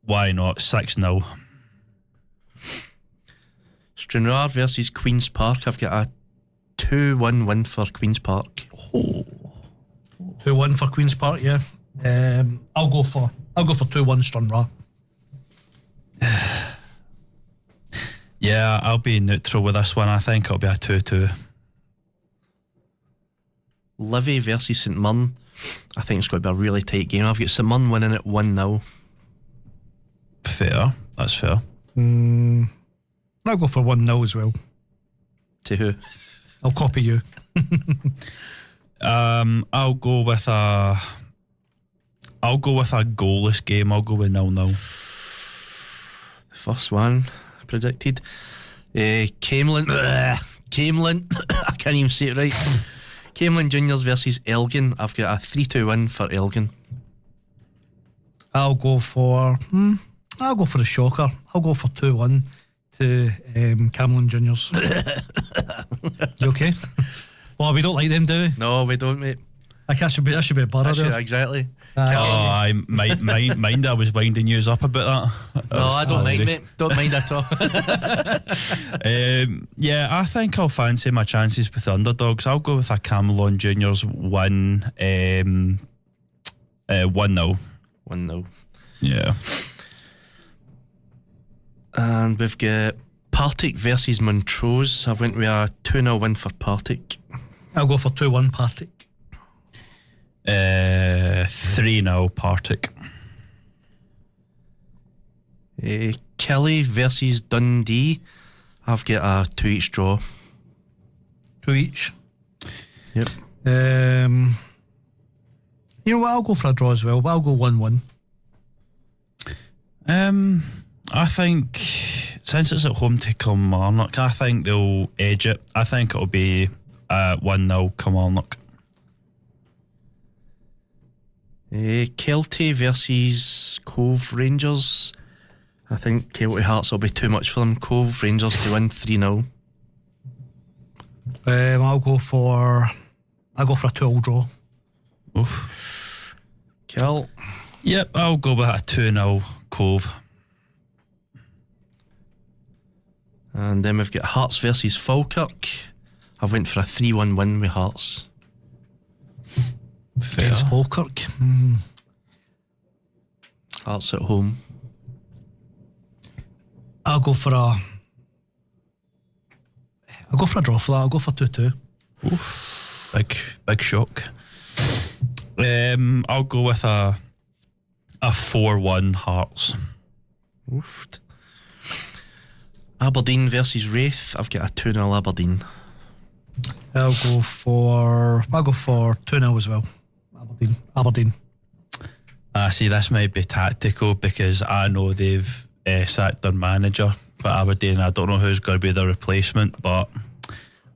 Why not 6-0? Stranraer versus Queen's Park. I've got a 2-1 win for Queen's Park. 2-1 for Queen's Park. Yeah. I'll go for 2-1 Stranraer. Yeah, I'll be neutral with this one. I think it'll be a 2-2. Livy versus St Mirren. I think it's going to be a really tight game. I've got St Mirren winning it 1-0. Fair. That's fair. I'll go for 1-0 as well. To who? I'll copy you. I'll go with a goalless game. I'll go with 0-0. First one predicted. Camelin. I can't even say it right. Camelin Juniors versus Elgin. I've got a 3-2 win for Elgin. I'll go for a shocker. I'll go for 2-1 to Camelin Juniors. You okay? Well, we don't like them, do we? No, we don't, mate. That should be a borough there. Exactly. I mind I was winding you up about that. No, I don't mind, mate. Don't mind at all. Yeah, I think I'll fancy my chances with the underdogs. I'll go with a Camelon Juniors win 1-0. 1-0. Yeah. And we've got Partick versus Montrose. I've went with a 2-0 win for Partick. I'll go for 2-1 Partick. 3-0 Partick. Kelly versus Dundee. I've got a 2-each draw. 2 each. Yep. You know what? I'll go for a draw as well, but I'll go 1-1. I think since it's at home to Kilmarnock, I think they'll edge it. I think it'll be 1-0 Kilmarnock. Kelty versus Cove Rangers. I think Kelty Hearts will be too much for them. Cove Rangers to win 3-0. I'll go for a 2-all draw. Oof. Kel. Yep, I'll go with a 2-0 Cove. And then we've got Hearts versus Falkirk. I've went for a 3-1 win with Hearts. Fair. Against Falkirk. Hearts at home. I'll go for a draw for that. I'll go for 2-2. Oof. Big shock. I'll go with a 4-1 Hearts. Oof. Aberdeen versus Wraith. I've got a 2-0 Aberdeen. I'll go for 2-0 as well. Aberdeen. See, this might be tactical because I know they've sacked their manager for Aberdeen. I don't know who's going to be the replacement, but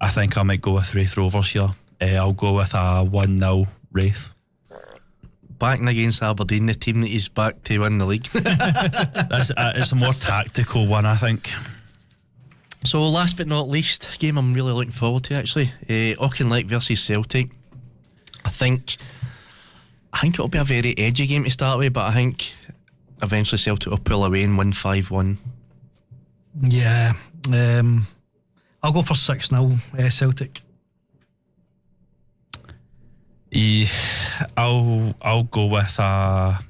I think I might go with Wraith Rovers here. I'll go with a 1-0 Wraith. Backing against Aberdeen, the team that is back to win the league. It's a more tactical one, I think. So last but not least, a game I'm really looking forward to actually. Auchinleck versus Celtic. I think it'll be a very edgy game to start with, but I think eventually Celtic will pull away and win 5-1. Yeah. I'll go for 6-0 Celtic. Yeah, I'll go with a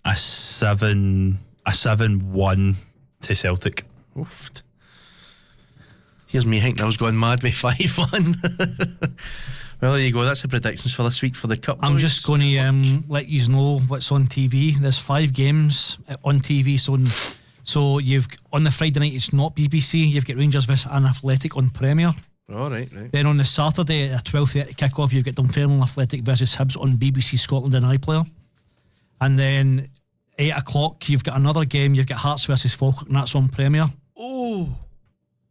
7-1 to Celtic. Oof. Here's me thinking I was going mad with 5-1. Well, there you go. That's the predictions for this week for the Cup. I'm boys. just going to let you know what's on TV. There's 5 games on TV. So you've on the Friday night, it's not BBC. You've got Rangers vs St Athletic on Premier. Oh, right. Then on the Saturday at 12:30 kick-off, you've got Dunfermline Athletic versus Hibs on BBC Scotland and iPlayer. And then 8 o'clock, you've got another game. You've got Hearts versus Falkirk, and that's on Premier. Oh.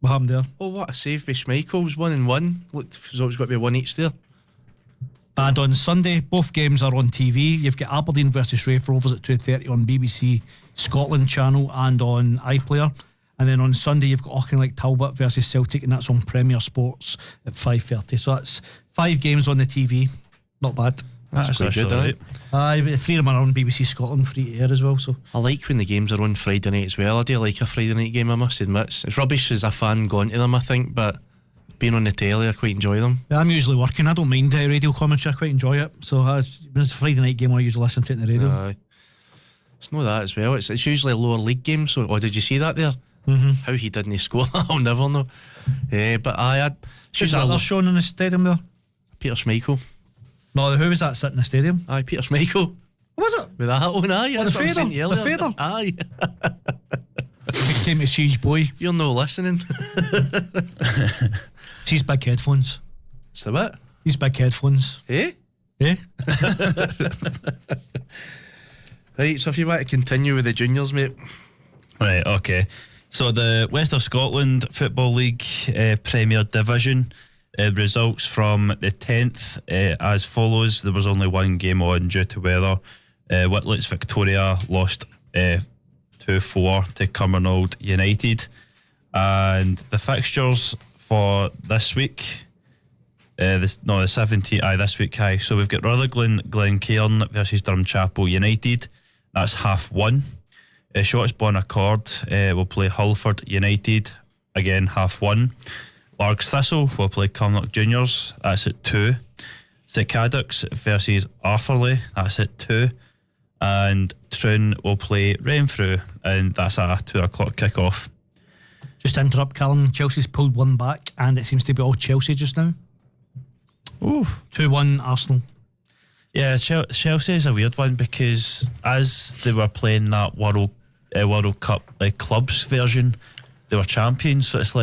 What happened there? Oh, what a save by Schmeichel's 1-1. Looked as though it's got to be 1 each there. And on Sunday, both games are on TV. You've got Aberdeen versus Wraith Rovers at 2:30 on BBC Scotland channel and on iPlayer. And then on Sunday, you've got Auchinleck Talbot versus Celtic, and that's on Premier Sports at 5:30. So that's 5 games on the TV. Not bad. That's quite good, right. But the 3 of them are on BBC Scotland, free to air as well. So I like when the games are on Friday night as well. I do like a Friday night game, I must admit. It's rubbish as a fan going to them, I think, but being on the telly, I quite enjoy them. yeah, I'm usually working. I don't mind radio commentary. I quite enjoy it. So when it's a Friday night game, I usually listen to it on the radio. Aye. It's not that as well. It's usually a lower league game. So, did you see that there? Mm-hmm. How he didn't score, I'll never know. But I had Who's that they're showing in the stadium there? Peter Schmeichel. No, who was that sitting in the stadium? Aye, Peter Schmeichel. Was it? With that one, aye. Oh, That's the what I'm saying fader? earlier. The fader? Aye. Became a siege boy. You're no listening. It's his big headphones. So what? His big headphones. Eh? Eh? Right, so if you want to continue with the juniors, mate. Right, okay. So the West of Scotland Football League Premier Division results from the 10th as follows. There was only one game on due to weather. Whitlett's Victoria lost 2-4 to Cumbernauld United. And the fixtures for this week, the 17th, this week, aye. So we've got Rutherglen Glencairn versus Drumchapel United. That's 1:30. Shottsbon Accord will play Hullford United, again 1:30. Largs Thistle will play Cumnock Juniors, that's at 2. St Caddocks versus Arthurlie, that's at 2. And Troon will play Renfrew, and that's a 2 o'clock kick-off. Just to interrupt, Callum, Chelsea's pulled one back, and it seems to be all Chelsea just now. Ooh. 2-1 Arsenal. Yeah, Chelsea is a weird one because as they were playing that World World Cup clubs version. They were champions, so it's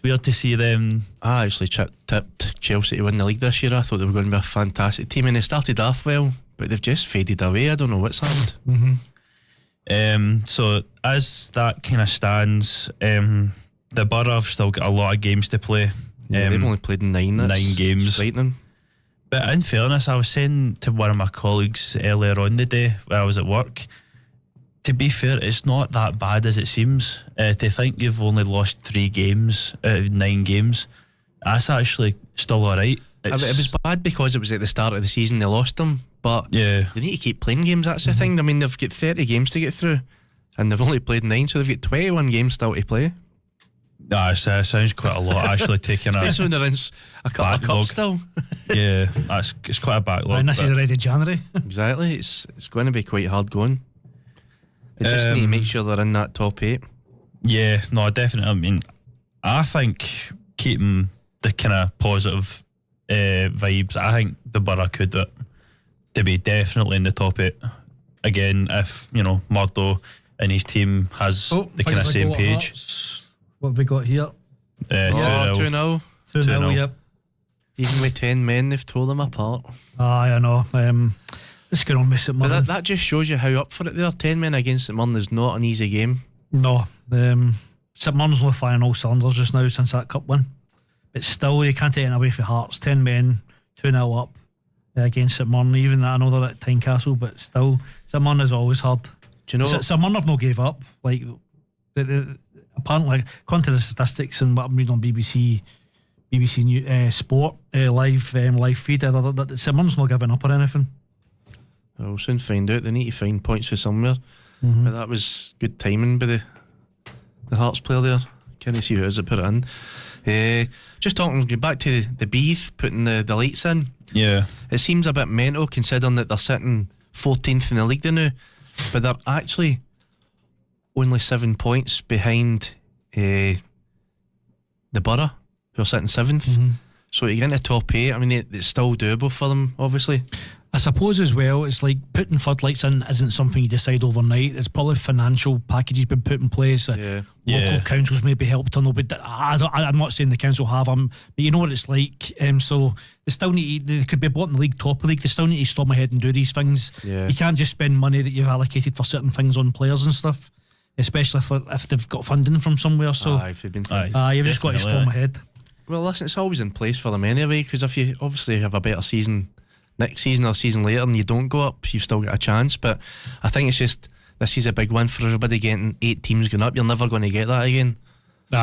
weird to see them. I actually tipped Chelsea to win the league this year. I thought they were going to be a fantastic team, and they started off well, but they've just faded away. I don't know what's happened. So as that kind of stands, the Borough have still got a lot of games to play. They've only played 9. That's games. Frightening. But in fairness, I was saying to one of my colleagues earlier on the day when I was at work, to be fair, it's not that bad as it seems. To think you've only lost 3 games out of 9 games, that's actually still alright. It was bad because it was at the start of the season they lost them, but they need to keep playing games. That's the thing. I mean, they've got 30 games to get through, and they've only played 9, so they've got 21 games still to play. It sounds quite a lot, actually, taking especially when they're in a couple of cups still. Yeah, it's quite a backlog. And this is already January. Exactly, it's going to be quite hard going. They just need to make sure they're in that top 8. Yeah, no, definitely. I mean, I think keeping the kind of positive vibes, I think the Borough could do it to be definitely in the top 8 again if Murdo and his team has the kind of same page. What have we got here? 2-0. 2-0, yep. Even with 10 men, they've tore them apart. I know. Let's get on with St Mirren. But that just shows you how up for it they are. 10 men against St Mirren is not an easy game. No. St Mirren's only firing all cylinders just now since that cup win. But still, you can't take it away from Hearts. 10 men, 2-0 up against St Mirren. Even that, I know they're at Tynecastle, but still, St Mirren is always hard. Do you know St Mirren have no gave up. Apparently, according to the statistics and what I'm reading on BBC Sport live feed, St Mirren's not giving up or anything. We'll soon find out. They need to find points for somewhere. But that was good timing by the Hearts player there. Can't see who it is that put it in. Just talking, get back to the Beef putting the lights in. Yeah, it seems a bit mental considering that they're sitting 14th in the league now, but they're actually only 7 points behind the Borough, who are sitting 7th. So to get into top 8, I mean, it's still doable for them, obviously. I suppose as well, it's like putting floodlights in isn't something you decide overnight. There's probably financial packages been put in place. Local councils maybe helped on, but I'm not saying the council have them, but you know what it's like. So they still need. They could be bottom of the league, top of the league. They still need to storm ahead and do these things. You can't just spend money that you've allocated for certain things on players and stuff, especially if they've got funding from somewhere. So you've just got to storm ahead. Well, listen, it's always in place for them anyway, because if you obviously have a better season next season or a season later and you don't go up, you've still got a chance. But I think it's just, this is a big one for everybody, getting 8 teams going up. You're never going to get that again.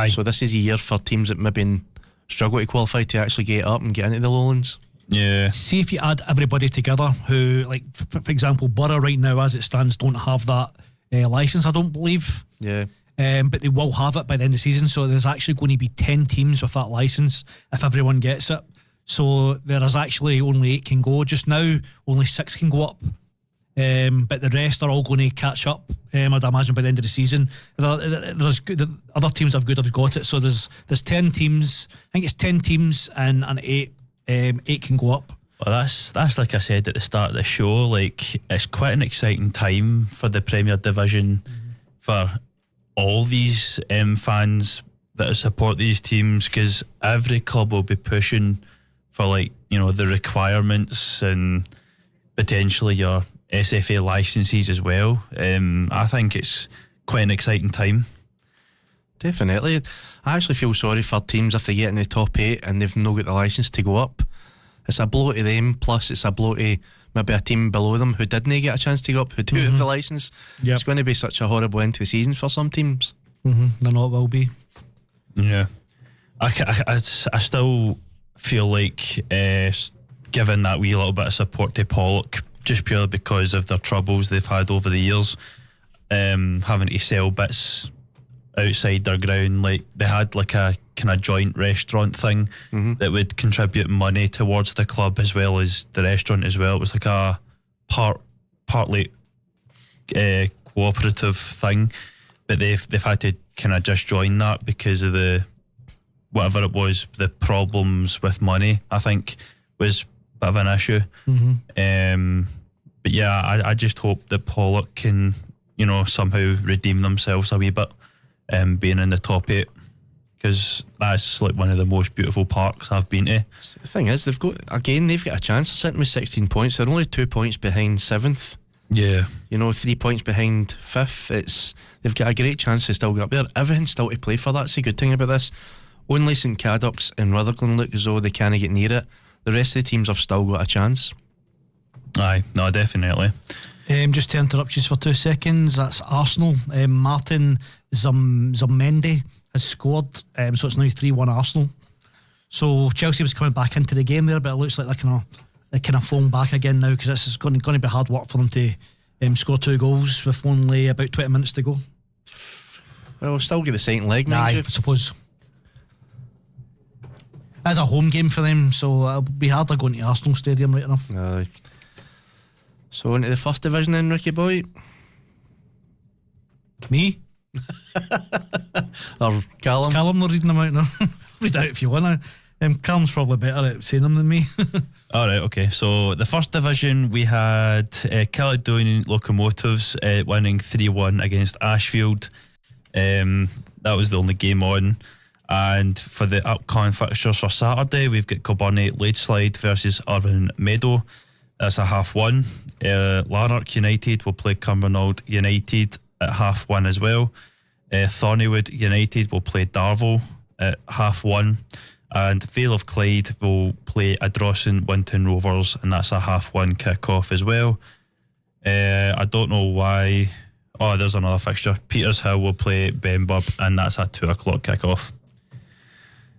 So this is a year for teams that maybe struggle to qualify to actually get up and get into the lowlands. See if you add everybody together who, like for example, Borough right now as it stands don't have that licence, I don't believe. But they will have it by the end of the season, so there's actually going to be 10 teams with that licence if everyone gets it. So there is actually only 8 can go. Just now, only 6 can go up. But the rest are all going to catch up, I'd imagine, by the end of the season. The other teams have got it. So there's 10 teams. I think it's 10 teams and 8 can go up. Well, that's like I said at the start of the show. Like, it's quite an exciting time for the Premier Division, for all these fans that support these teams, because every club will be pushing for, like, the requirements and potentially your SFA licences as well. I think it's quite an exciting time. Definitely. I actually feel sorry for teams if they get in the top 8 and they've not got the licence to go up. It's a blow to them, plus it's a blow to maybe a team below them who didn't get a chance to go up, who do have the licence. It's going to be such a horrible end to the season for some teams. I know it will be. Yeah. I still feel like giving that wee little bit of support to Pollock, just purely because of their troubles they've had over the years, having to sell bits outside their ground. Like, they had like a kind of joint restaurant thing that would contribute money towards the club as well as the restaurant as well. It was like a partly cooperative thing, but they've had to kind of just join that because of the whatever it was, the problems with money, I think, was a bit of an issue. But yeah, I just hope that Pollock can, somehow redeem themselves a wee bit, being in the top 8, because that's like one of the most beautiful parks I've been to. The thing is, they've got a chance of sitting with 16 points. They're only 2 points behind 7th. Yeah, 3 points behind 5th. They've got a great chance to still get up there. Everything's still to play for. That's the good thing about this. Only St Cadoc's and Rutherglen look as though they can't get near it. The rest of the teams have still got a chance. Aye, no, definitely. Just to interrupt you for 2 seconds, that's Arsenal. Martin Zubimendi has scored, so it's now 3-1 Arsenal. So Chelsea was coming back into the game there, but it looks like they're kind of falling back again now, because this is going to be hard work for them to score 2 goals with only about 20 minutes to go. Well, we'll still get the second leg, mind you. I suppose. It's a home game for them, so it'll be harder going to Arsenal Stadium, right enough. Aye. So into the first division then, Ricky boy. Me? Or Callum? Callum, not reading them out now. Read out if you want to. Callum's probably better at saying them than me. Alright, okay. So the first division, we had Caledonian Locomotives winning 3-1 against Ashfield. That was the only game on. And for the upcoming fixtures for Saturday, we've got Kilburnie Ladeslide versus Irvine Meadow. That's a 1:30. Lanark United will play Cumbernauld United at 1:30 as well. Thornywood United will play Darvel at 1:30. And Vale of Clyde will play Ardrossan Winton Rovers, and that's a 1:30 kick-off as well. I don't know why. Oh, there's another fixture. Peters Hill will play Benburb, and that's a 2:00 kick-off.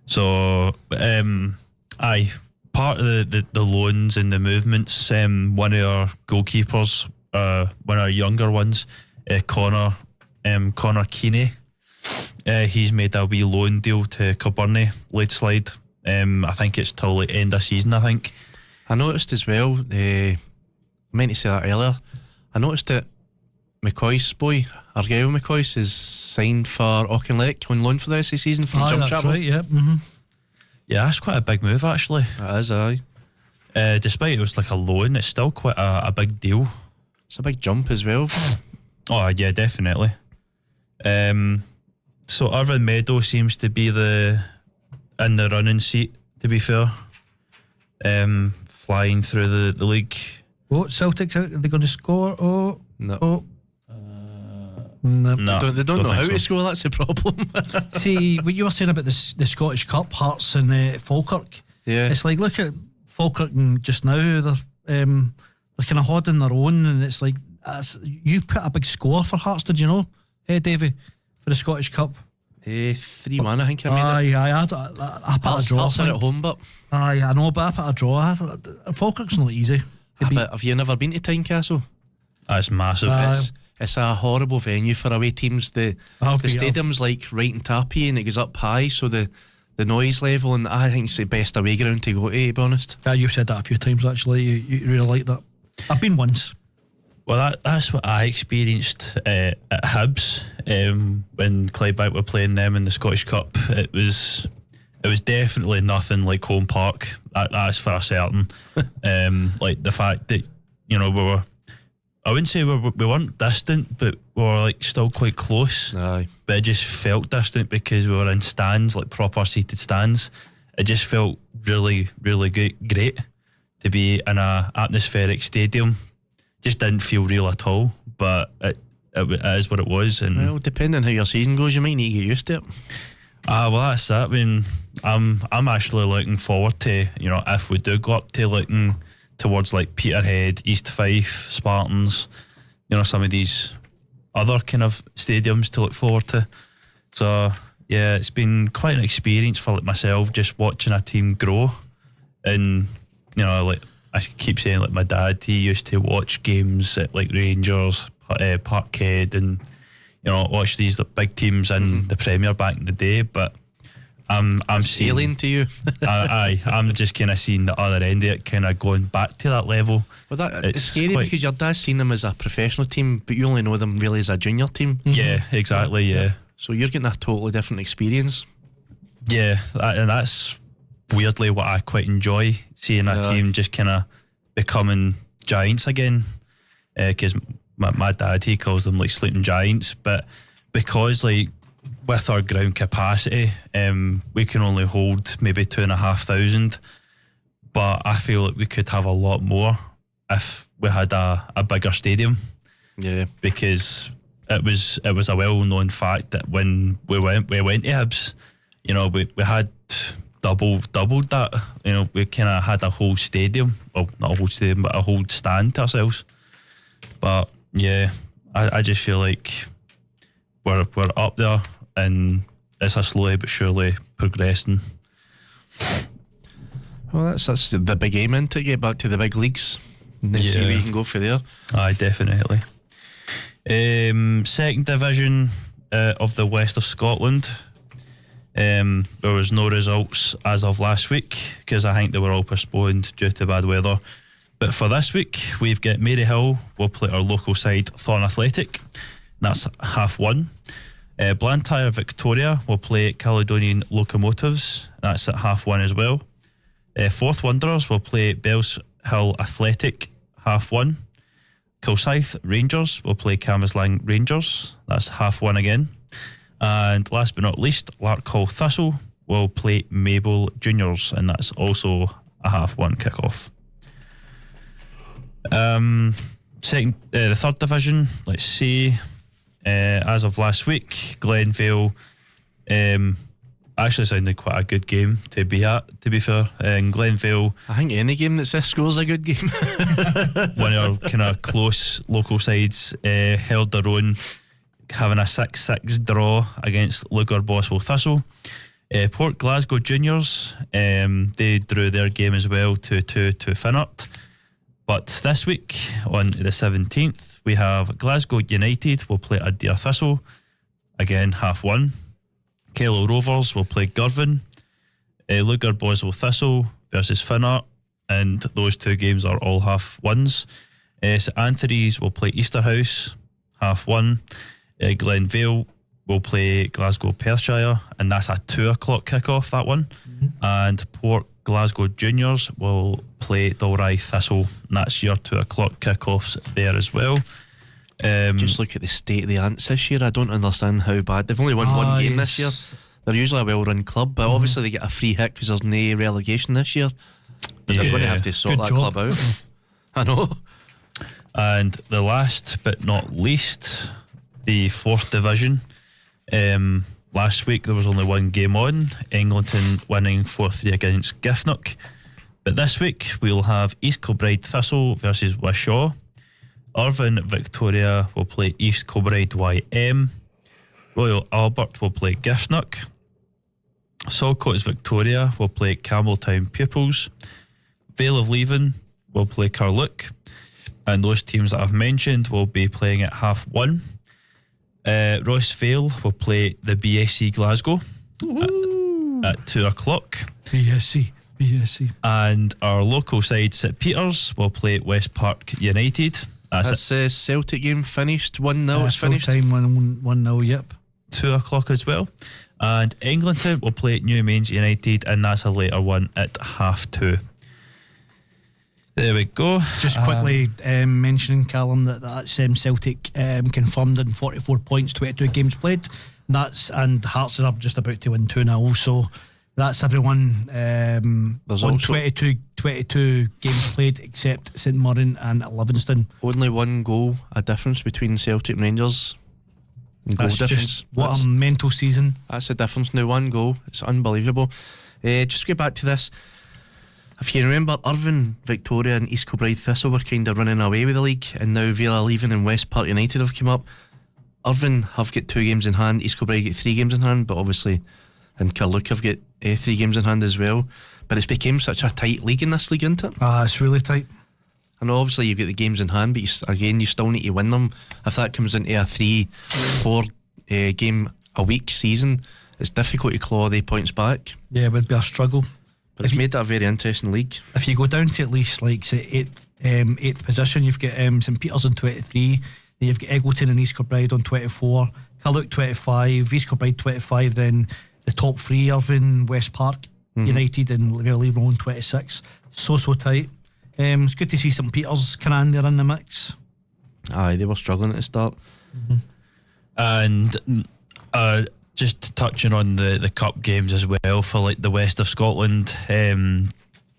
So, part of the loans and the movements, one of our goalkeepers, one of our younger ones, Connor Keeney, he's made a wee loan deal to Kilburnie Ladeslide. I think it's till the end of season, I think. I noticed as well, I meant to say that earlier, I noticed that McCoy's boy, Argyle McCoy, is signed for Auchinleck on loan for the rest of the season from Jump that's Chapel. right, yeah. Mm-hmm. Yeah, that's quite a big move, actually. It is, aye. Despite it was like a loan, it's still quite a big deal. It's a big jump as well. Oh, yeah, definitely. So Irvine Meadow seems to be in the running seat, to be fair. Flying through the league. Oh, Celtic, are they going to score? Oh, no. Oh. No. They don't know how so. to score, that's the problem. See, what you were saying about the Scottish Cup, Hearts and Falkirk, yeah. It's like, look at Falkirk and just now, they're kind of holding their own, and it's like, you put a big score for Hearts, did you know, Davy, for the Scottish Cup? 3-1, I think I made it. I put a draw. Hearts are at home, but I know, but I put a draw. Falkirk's not easy to beat. Have you never been to Tynecastle? That's massive. It's a horrible venue for away teams. The stadium's like right in Tappy, and it goes up high, so the noise level, and I think it's the best away ground to go to be honest. Yeah, you've said that a few times actually. You really like that. I've been once. Well, that's what I experienced at Hibs when Clydebank were playing them in the Scottish Cup. It was definitely nothing like home park. That's for certain. Like the fact that I wouldn't say we weren't distant, but we were like still quite close. Aye. But it just felt distant because we were in stands, like proper seated stands. It just felt really, really great to be in a atmospheric stadium. Just didn't feel real at all, but it is what it was. And well, depending on how your season goes, you might need to get used to it. Well, that's it. I mean, I'm actually looking forward to, if we do go up to looking towards like Peterhead, East Fife, Spartans, some of these other kind of stadiums to look forward to. So yeah, it's been quite an experience for like myself, just watching a team grow. And like I keep saying, like my dad, he used to watch games at like Rangers, Parkhead, and watch these big teams in the Premier back in the day. But I'm sailing to you. I'm just kind of seeing the other end of it, kind of going back to that level. Well, it's scary because your dad's seen them as a professional team, but you only know them really as a junior team. Yeah, exactly. Yeah. So you're getting a totally different experience. Yeah, and that's weirdly what I quite enjoy, seeing a team just kind of becoming giants again. Because my dad, he calls them like sleeping giants, but because like with our ground capacity, we can only hold maybe 2,500, but I feel like we could have a lot more if we had a bigger stadium. Yeah, because it was a well-known fact that when we went to Hibs, you know, we had doubled that. You know, we kind of had a whole stadium, well, not a whole stadium, but a whole stand to ourselves. But yeah, I just feel like we're up there, and it's a slowly but surely progressing. Well, that's the big aim, in to get back to the big leagues and then see where you can go for there. Aye, definitely. Second division of the west of Scotland. There was no results as of last week because I think they were all postponed due to bad weather. But for this week, we've got Maryhill will play our local side Thorn Athletic. That's 1:30. Blantyre Victoria will play Caledonian Locomotives. That's at 1:30 as well. Forth Wanderers will play Bells Hill Athletic 1:30. Kilsyth Rangers will play Cambuslang Rangers. That's 1:30 again. And last but not least, Larkhall Thistle will play Maple Juniors, and that's also a 1:30 kick-off. The third division, let's see. As of last week, Glenvale actually sounded quite a good game to be at, to be fair. Glenvale, I think any game that's this score's a good game. one of our kind of close local sides, held their own, having a 6-6 draw against Lugar Boswell Thistle. Port Glasgow Juniors, they drew their game as well 2-2 to Finnart. But this week, on the 17th, we have Glasgow United will play Adair Thistle, again 1:30. Kello Rovers will play Girvan. Lugar Boswell Thistle versus Finnart, and those two games are all 1:30s. St Anthony's will play Easterhouse, 1:30. Glenvale will play Glasgow Perthshire, and that's a 2:00 kick-off, that one. And Port Glasgow Juniors will play Dalry Thistle, and that's your 2:00 kick-offs there as well. Just look at the state of the Ants this year. I don't understand how bad they've only won one game this year. They're usually a well-run club, but obviously they get a free hit because there's no relegation this year. But they're going to have to sort that club out. I know. And the last but not least, the fourth division. Last week there was only one game on, Eglinton winning 4-3 against Giffnock. But this week we'll have East Kilbride Thistle versus Wishaw. Irvine Victoria will play East Kilbride YM. Royal Albert will play Giffnock. Saltcoats Victoria will play Campbelltown Pupils. Vale of Leven will play Carluke. And those teams that I've mentioned will be playing at 1:30. Rossvale will play the BSC Glasgow at 2:00. BSC. And our local side, St Peters, will play West Park United. That's the Celtic game finished 1-0. It's finished. Full time 1-0. Yep. 2:00 as well. And Eglinton will play New Mains United, and that's a later one at 2:30. There we go. Just quickly mentioning, Callum, that's Celtic confirmed in 44 points, 22 games played. And Hearts are up just about to win 2-0. So that's everyone There's on also 22 games played except St Mirren and Livingston. Only one goal a difference between Celtic and Rangers. That's just what a mental season. That's the difference now, one goal. It's unbelievable. Just go back to this. If you remember, Irvine Victoria and East Kilbride Thistle were kind of running away with the league, and now Vale of Leven and West Park United have come up. Irvine have got 2 games in hand, East Kilbride get 3 games in hand, but obviously, and Carluke have got 3 games in hand as well. But it's become such a tight league in this league, isn't it? It's really tight. I know obviously you've got the games in hand, but you still need to win them. If that comes into a 3-4 game a week season, it's difficult to claw the points back. Yeah, it would be a struggle. But it's made that a very interesting league. If you go down to at least like say 8th position, you've got St Peters on 23, then you've got Eglinton and East Kilbride on 24, Carluke 25, East Kilbride 25, then the top 3, Irvine, West Park United and Vale of Leven on 26. So tight. It's good to see St Peters kind of in there in the mix. Aye, they were struggling at the start. And just touching on the cup games as well for like the west of Scotland,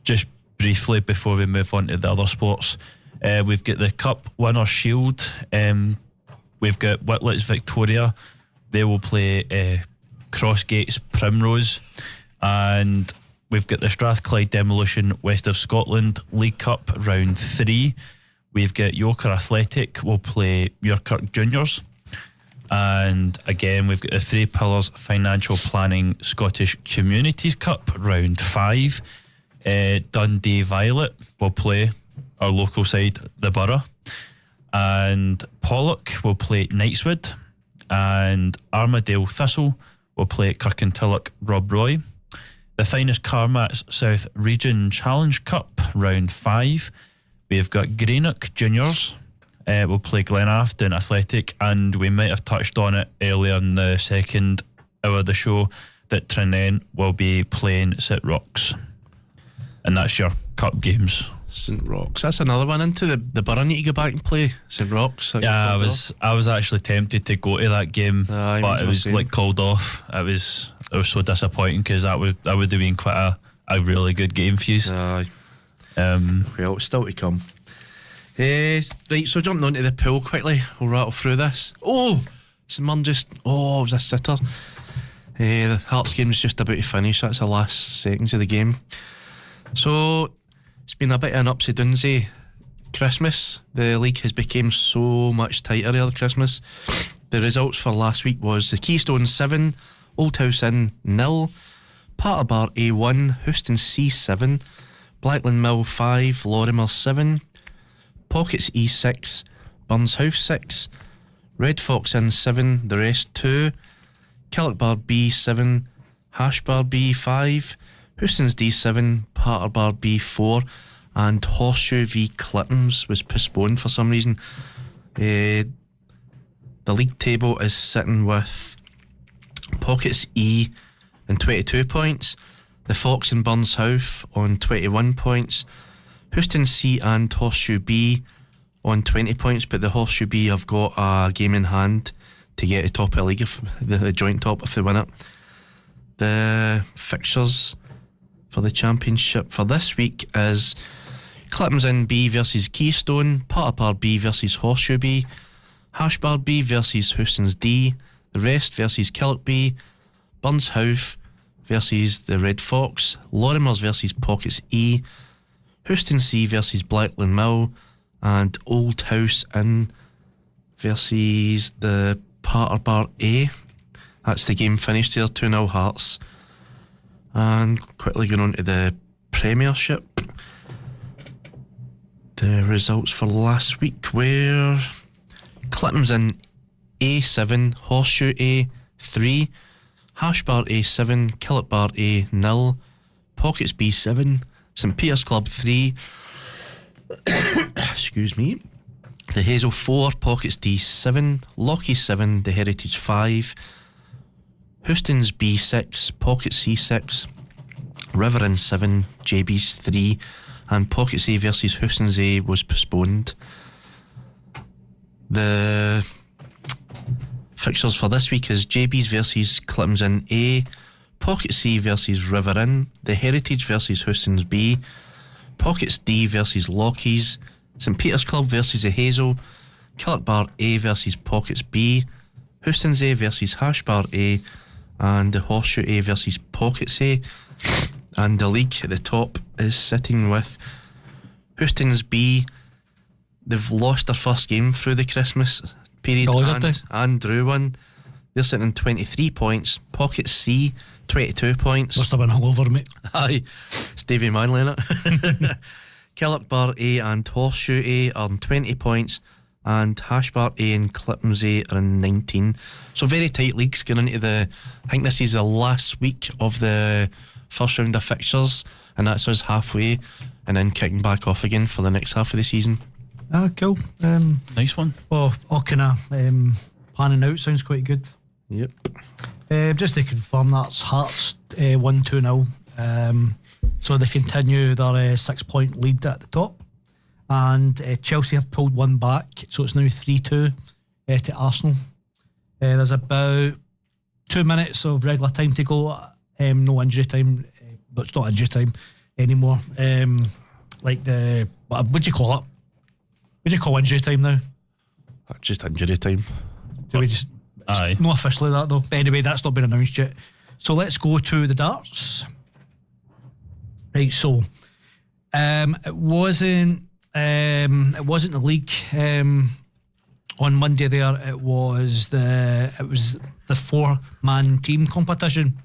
just briefly before we move on to the other sports, we've got the Cup Winners' Shield. We've got Whitlett's Victoria. They will play Crossgate's Primrose, and we've got the Strathclyde Demolition West of Scotland League Cup round 3. We've got Yoker Athletic will play Muirkirk Juniors. And again, we've got the Three Pillars Financial Planning Scottish Communities Cup round 5. Dundee Violet will play our local side, the Borough. And Pollock will play Knightswood. And Armadale Thistle will play Kirkintilloch Rob Roy. The Finest Carmats South Region Challenge Cup round 5. We've got Greenock Juniors. We'll play Glenafton Athletic, and we might have touched on it earlier in the second hour of the show that Trinane will be playing St Rocks, and that's your cup games. St Rocks, that's another one. Into the Borough need to go back and play St Rocks. Yeah, I was actually tempted to go to that game, but it was like called off. It was so disappointing because that would have been quite a really good game for you. Well, it's still to come. Right, so jumping onto the pool quickly, we'll rattle through this. St Mirren it was a sitter. The Hearts game was just about to finish. That's the last seconds of the game. So it's been a bit of an upsy downsy Christmas. The league has become so much tighter over Christmas. The results for last week was the Keystone 7, Old House Inn 0, Paterbar A1, Houston C 7, Blackland Mill 5, Lorimer 7, Pockets E6, Burns House 6, Red Fox Inn 7, the rest 2, Killockbar B 7, Hashbar B 5, Houston's D7, Paterbar B 4, and Horseshoe v Clippens was postponed for some reason. The league table is sitting with Pockets E on 22 points, the Fox and Burns House on 21 points, Houston C and Horseshoe B on 20 points, but the Horseshoe B have got a game in hand to get to top of the league, if the joint top if they win it. The fixtures for the championship for this week is Clippens Inn B versus Keystone, Paterbar B versus Horseshoe B, Hashbar B versus Houston's D, the rest versus Killock B, Burns House versus the Red Fox, Lorimers versus Pockets E, Houston C versus Blackland Mill, and Old House Inn versus the Paterbar A. That's the game finished there, 2-0 Hearts. And quickly going on to the Premiership. The results for last week were Clippens Inn A7, Horseshoe A 3, Hashbar A7, Killockbar A 0, Pockets B7, St Peter's Club 3, excuse me, the Hazel 4, Pockets D7, Lockheed 7, the Heritage 5, Houston's B6, Pockets C6, River Inn 7, JB's 3, and Pockets A versus Houston's A was postponed. The fixtures for this week is JB's versus Clippens Inn A, Pocket C versus River Inn, the Heritage versus Houston's B, Pockets D versus Lockheed's, St Peter's Club versus the Hazel, Killockbar A versus Pockets B, Houston's A versus Hashbar A, and the Horseshoe A versus Pockets A. And the league at the top is sitting with Houston's B. They've lost their first game through the Christmas period and drew one. They're sitting on 23 points. Pocket C, 22 points. Must have been hungover, mate. Aye, Stevie Manley in it. Killockbar A and Horseshoe A are on 20 points, and Hashbar A and Clippens A are on 19. So very tight leagues going into I think this is the last week of the first round of fixtures, and that's us halfway and then kicking back off again for the next half of the season. Cool. Nice one. Well, all kind of panning out sounds quite good. Yep. Just to confirm, that's Hearts 1-2-0. So they continue their 6-point lead at the top, and Chelsea have pulled one back, so it's now 3-2 to Arsenal. There's about 2 minutes of regular time to go. No injury time, but it's not injury time anymore. Like what do you call it? What do you call injury time now? Just injury time. Do we just? Aye. Not officially that though. But anyway, that's not been announced yet. So let's go to the darts. Right. So it wasn't the league on Monday. There it was the 4-man team competition.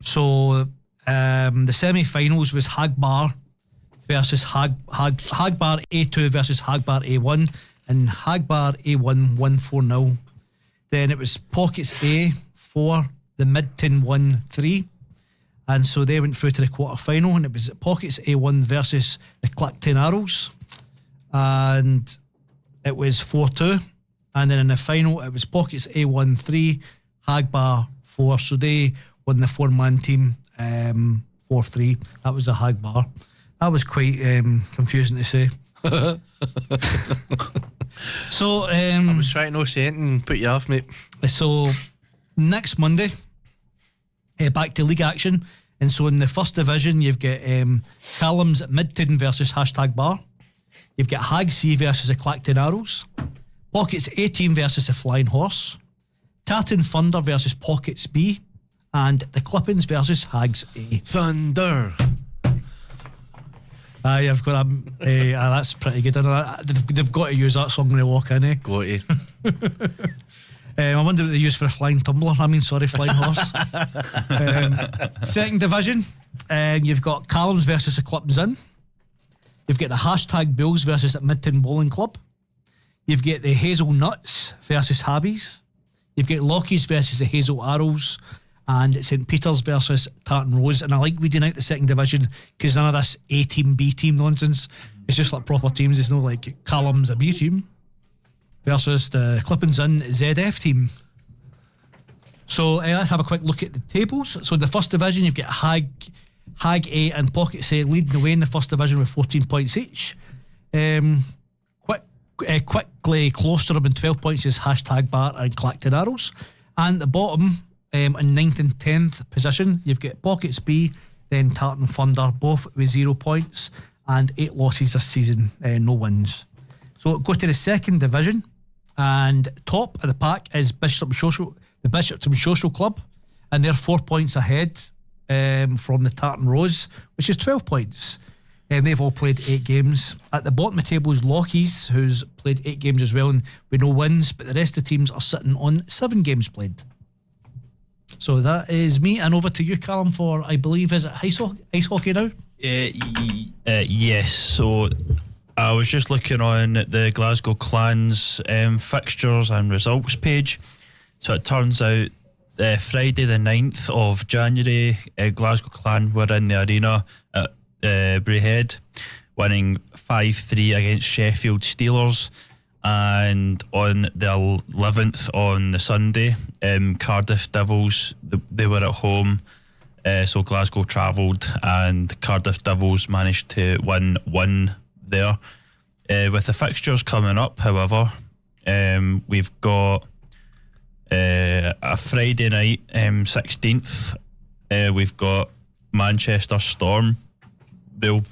So the semi-finals was Hagbar versus Hagbar A2 versus Hagbar A1, and Hagbar A1 won 4-0. Then it was Pockets A 4, the Midton 1-3, and so they went through to the quarter-final, and it was Pockets A1 versus the Clacton Arrows, and it was 4-2. And then in the final it was Pockets A1 3, Hagbar 4, so they won the 4-man team 4-3. That was a Hagbar. That was quite confusing to say. So I was trying to not say it and put you off, mate. So next Monday, back to league action. And so in the first division, you've got Callum's at Midtown versus #Bar. You've got Hag C versus the Clacton Arrows. Pockets A team versus the Flying Horse. Tartan Thunder versus Pockets B. And the Clippings versus Hags A. Thunder. Aye, I've got that's pretty good. They've got to use that song when they walk in, eh? Got to. I wonder what they use for a flying tumbler. Flying horse. Second division, you've got Callum's versus the Clippings Inn. You've got the #Bulls versus the Midtown Bowling Club. You've got the Hazel Nuts versus Habbies. You've got Lockie's versus the Hazel Arrows. And St Peter's versus Tartan Rose. And I like reading out the second division because none of this A team, B team nonsense. It's just like proper teams. There's no like Callum's a B team versus the Clippings Inn ZF team. So let's have a quick look at the tables. So in the first division, you've got Hag A and Pockets A leading the way in the first division with 14 points each. Quickly close to them in 12 points is #Bar and Clacton Arrows. And at the bottom, in 9th and 10th position, you've got Pockets B, then Tartan Thunder, both with 0 points and 8 losses this season, no wins. So go to the second division, and top of the pack is the Bishopton Social Club, and they're 4 points ahead from the Tartan Rose, which is 12 points. And they've all played 8 games. At the bottom of the table is Lockie's, who's played 8 games as well, and with no wins, but the rest of the teams are sitting on 7 games played. So that is me, and over to you, Callum, for, I believe, is it ice hockey now? Yes, so I was just looking on the Glasgow Clans fixtures and results page. So it turns out Friday the 9th of January, Glasgow Clan were in the arena at Braehead, winning 5-3 against Sheffield Steelers. And on the 11th, on the Sunday, Cardiff Devils, they were at home, so Glasgow travelled, and Cardiff Devils managed to win 1 there. With the fixtures coming up, however, we've got a Friday night, 16th, we've got Manchester Storm. They'll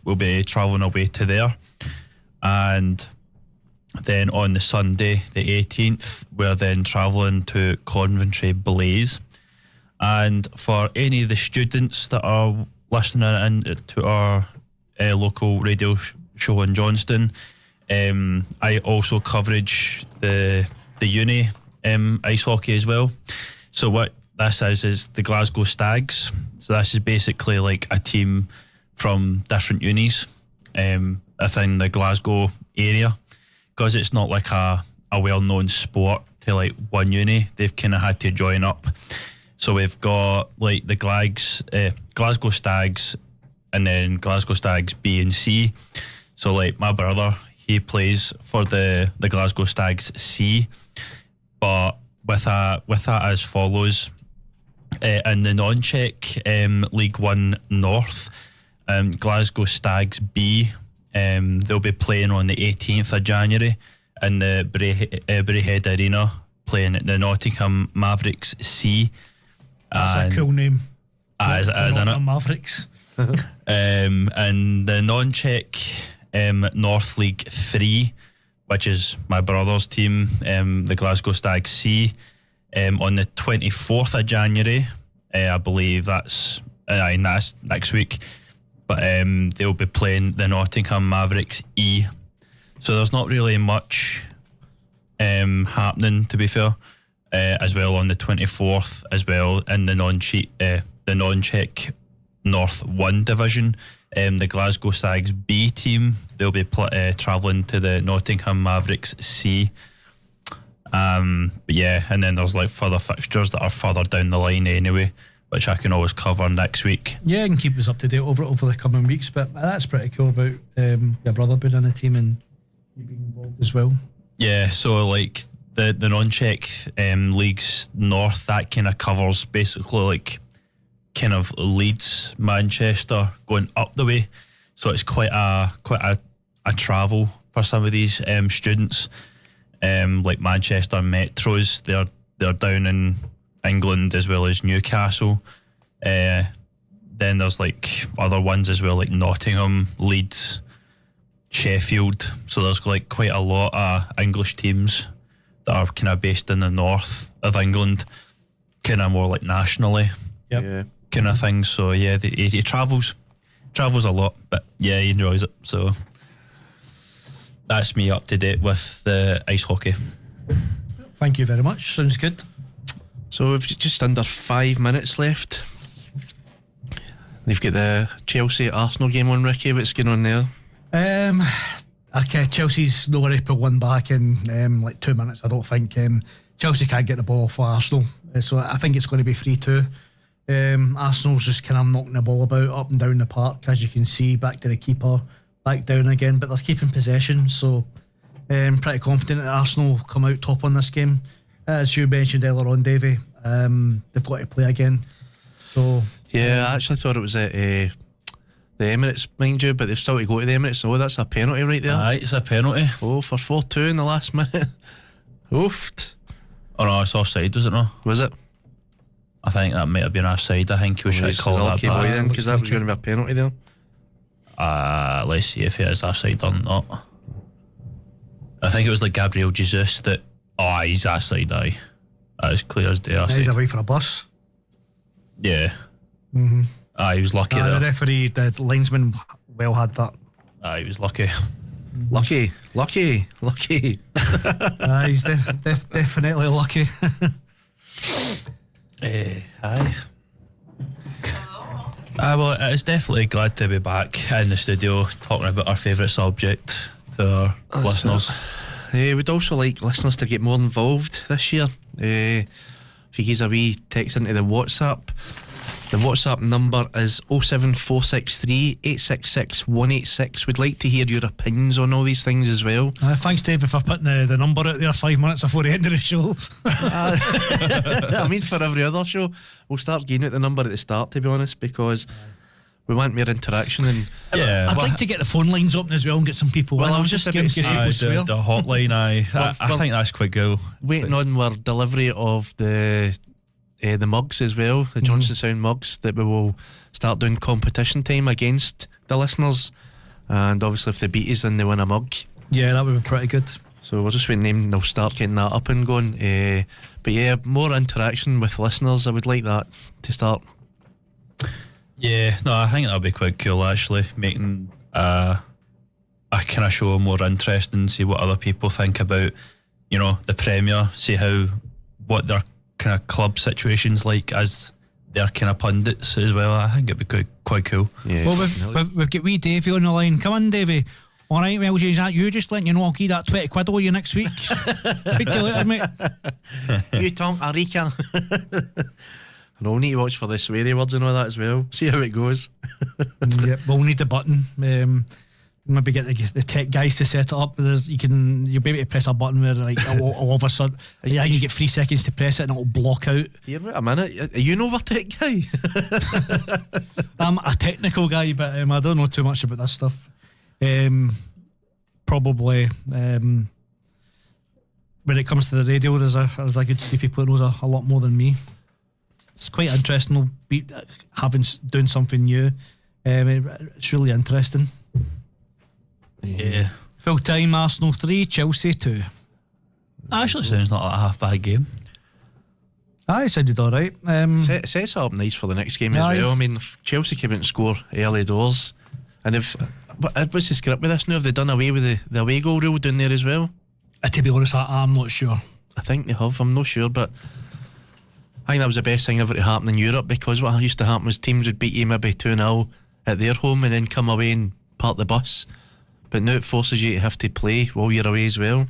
will be travelling away to there, and then on the Sunday, the 18th, we're then travelling to Coventry Blaze. And for any of the students that are listening in to our local radio show in Johnstone, I also coverage the uni ice hockey as well. So what this is the Glasgow Stags. So this is basically like a team from different unis within the Glasgow area. Because it's not like a well-known sport to like one uni, they've kind of had to join up. So we've got like the Glasgow Stags, and then Glasgow Stags B and C. So like my brother, he plays for the Glasgow Stags C, but with that as follows. In the non-check League One North, Glasgow Stags B They'll be playing on the 18th of January in the Braehead Arena, playing at the Nottingham Mavericks C. That's a cool name. As in it. Mavericks. And the non-check North League 3, which is my brother's team, the Glasgow Stag C, on the 24th of January. I believe that's next week. But they'll be playing the Nottingham Mavericks E. So there's not really much happening, to be fair. As well on the 24th, as well in the non-check North 1 division. The Glasgow Stags B team, they'll be travelling to the Nottingham Mavericks C. But yeah, and then there's like further fixtures that are further down the line anyway, which I can always cover next week. Yeah, and keep us up to date over the coming weeks. But that's pretty cool about your brother being in a team and you being involved as well. Yeah, so like the non-check leagues North, that kind of covers basically like kind of Leeds, Manchester, going up the way. So it's quite a travel for some of these students. Like Manchester Metros, they're down in England as well as Newcastle. Then there's like other ones as well, like Nottingham, Leeds, Sheffield. So there's like quite a lot of English teams that are kind of based in the north of England, kind of more like nationally. Yep. Yeah. Kind of thing. So yeah, he travels a lot, but yeah, he enjoys it. So that's me up to date with the ice hockey. Thank you very much. Sounds good. So we've just under 5 minutes left. They've got the Chelsea-Arsenal game on, Ricky. What's going on there? Okay, Chelsea's not going to put one back in like 2 minutes, I don't think. Chelsea can't get the ball for Arsenal, so I think it's going to be 3-2. Arsenal's just kind of knocking the ball about up and down the park, as you can see, back to the keeper, back down again, but they're keeping possession, so pretty confident that Arsenal will come out top on this game. As you mentioned earlier on, Davey, they've got to play again. So yeah, I actually thought it was at the Emirates, mind you, but they've still to go to the Emirates. Oh, that's a penalty right there. Aye, it's a penalty. Oh, for 4-2 in the last minute. Oofed. Oh no, it's offside, was it not? Was it? I think that might have been offside. I think we should call that back. Then, because that was going to be a penalty there. Let's see if it is offside or not. I think it was like Gabriel Jesus that. Oh, he's offside. Aye, that is clear as day. He's away for a bus. Yeah. Mm-hmm. He was lucky there. The referee, the linesman, well had that. He was lucky. Lucky. He's definitely lucky. Aye. Well, it's definitely glad to be back in the studio talking about our favourite subject to our listeners. We'd also like listeners to get more involved this year. If you give a wee text into the WhatsApp. The WhatsApp number is 07463 866 186. We'd like to hear your opinions on all these things as well. Thanks, David, for putting the number out there 5 minutes before the end of the show. I mean, for every other show, we'll start getting out the number at the start, to be honest, because we want more interaction. And yeah, I'd like to get the phone lines open as well and get some people. Well, in. I was just about to say, the hotline. I think that's quite cool. Waiting on our delivery of the mugs as well, the Johnstone Sound mugs, that we will start doing competition time against the listeners, and obviously if they beat us then they win a mug. Yeah, that would be pretty good. So we're just waiting them, they'll start getting that up and going. But yeah, more interaction with listeners, I would like that to start. Yeah, no, I think that'll be quite cool actually, making a kind of show more interesting, see what other people think about, you know, the Premier, see what their kind of club situations like as their kind of pundits as well. I think it'd be quite cool. Yeah, well, we've got wee Davey on the line. Come on, Davey. Alright, well, is that you? Just letting you know I'll give that 20 quid all you next week. Speak to you later, mate. You Tom Arika. And we'll need to watch for the sweary words and all that as well. See how it goes. Yeah, we'll need the button. Maybe get the tech guys to set it up. You'll be able to press a button where like all of a sudden, you get 3 seconds to press it and it'll block out. Here, wait a minute. You know we're tech guy? I'm a technical guy, but I don't know too much about this stuff. Probably when it comes to the radio, there's a good few people that knows a lot more than me. It's quite interesting doing something new. It's really interesting. Yeah. Full time, Arsenal 3, Chelsea 2. Actually sounds not like a half bad game. It sounded alright. Sets it up nice for the next game as well. I mean, if Chelsea came out and score early doors, and what's the script with this now? Have they done away with the away goal rule down there as well? To be honest, I'm not sure. I think they have, I'm not sure, but I think that was the best thing ever to happen in Europe, because what used to happen was teams would beat you maybe 2-0 at their home and then come away and park the bus. But now it forces you to have to play while you're away as well.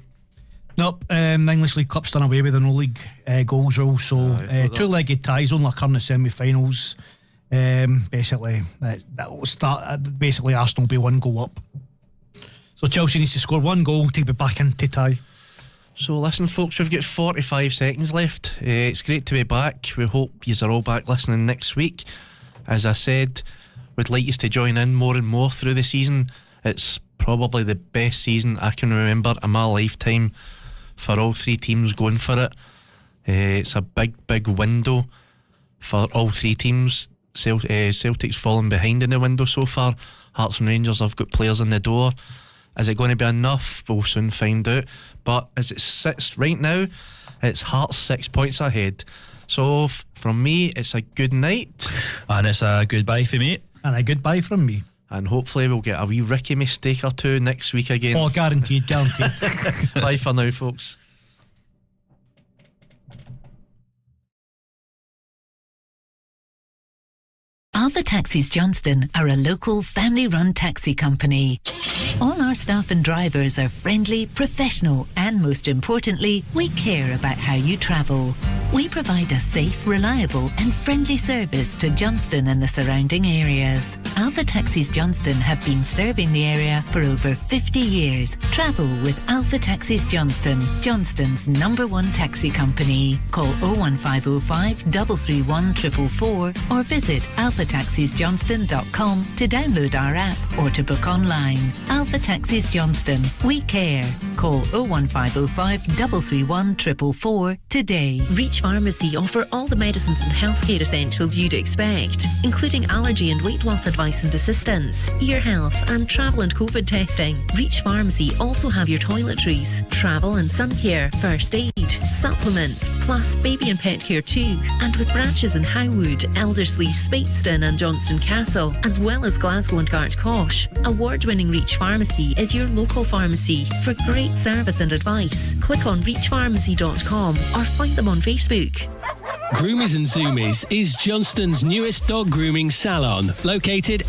Nope, the English League Cup's done away with the no-league goals rule, so two-legged ties only occur in the semi-finals. Basically, that will start. Basically, Arsenal will be one goal up. So Chelsea needs to score one goal, take it back into tie. So listen, folks, we've got 45 seconds left. It's great to be back. We hope yous are all back listening next week. As I said, we'd like yous to join in more and more through the season. It's probably the best season I can remember in my lifetime for all three teams going for it. It's a big window for all three teams. Celtic's fallen behind in the window so far. Hearts and Rangers have got players in the door. Is it going to be enough? We'll soon find out. But as it sits right now, it's Hearts 6 points ahead. So from me, it's a good night. And it's a goodbye for me. And a goodbye from me. And hopefully we'll get a wee Ricky mistake or two next week again. Oh, guaranteed. Bye for now, folks. Alpha Taxis Johnstone are a local family-run taxi company. All our staff and drivers are friendly, professional, and most importantly, we care about how you travel. We provide a safe, reliable, and friendly service to Johnstone and the surrounding areas. Alpha Taxis Johnstone have been serving the area for over 50 years. Travel with Alpha Taxis Johnstone, Johnstone's #1 taxi company. Call 01505 331 444 or visit alphataxisjohnston.com to download our app or to book online. Alpha Taxis Johnstone. We care. Call 01505 331 444 today. Reach Pharmacy offer all the medicines and healthcare essentials you'd expect, including allergy and weight loss advice and assistance, ear health and travel and COVID testing. Reach Pharmacy also have your toiletries, travel and sun care, first aid, supplements, plus baby and pet care too, and with branches in Howwood, Elderslie, Speightstown and Johnstone Castle, as well as Glasgow and Gartcosh. Award-winning Reach Pharmacy is your local pharmacy. For great service and advice, click on reachpharmacy.com or find them on Facebook. Groomies and Zoomies is Johnstone's newest dog grooming salon, located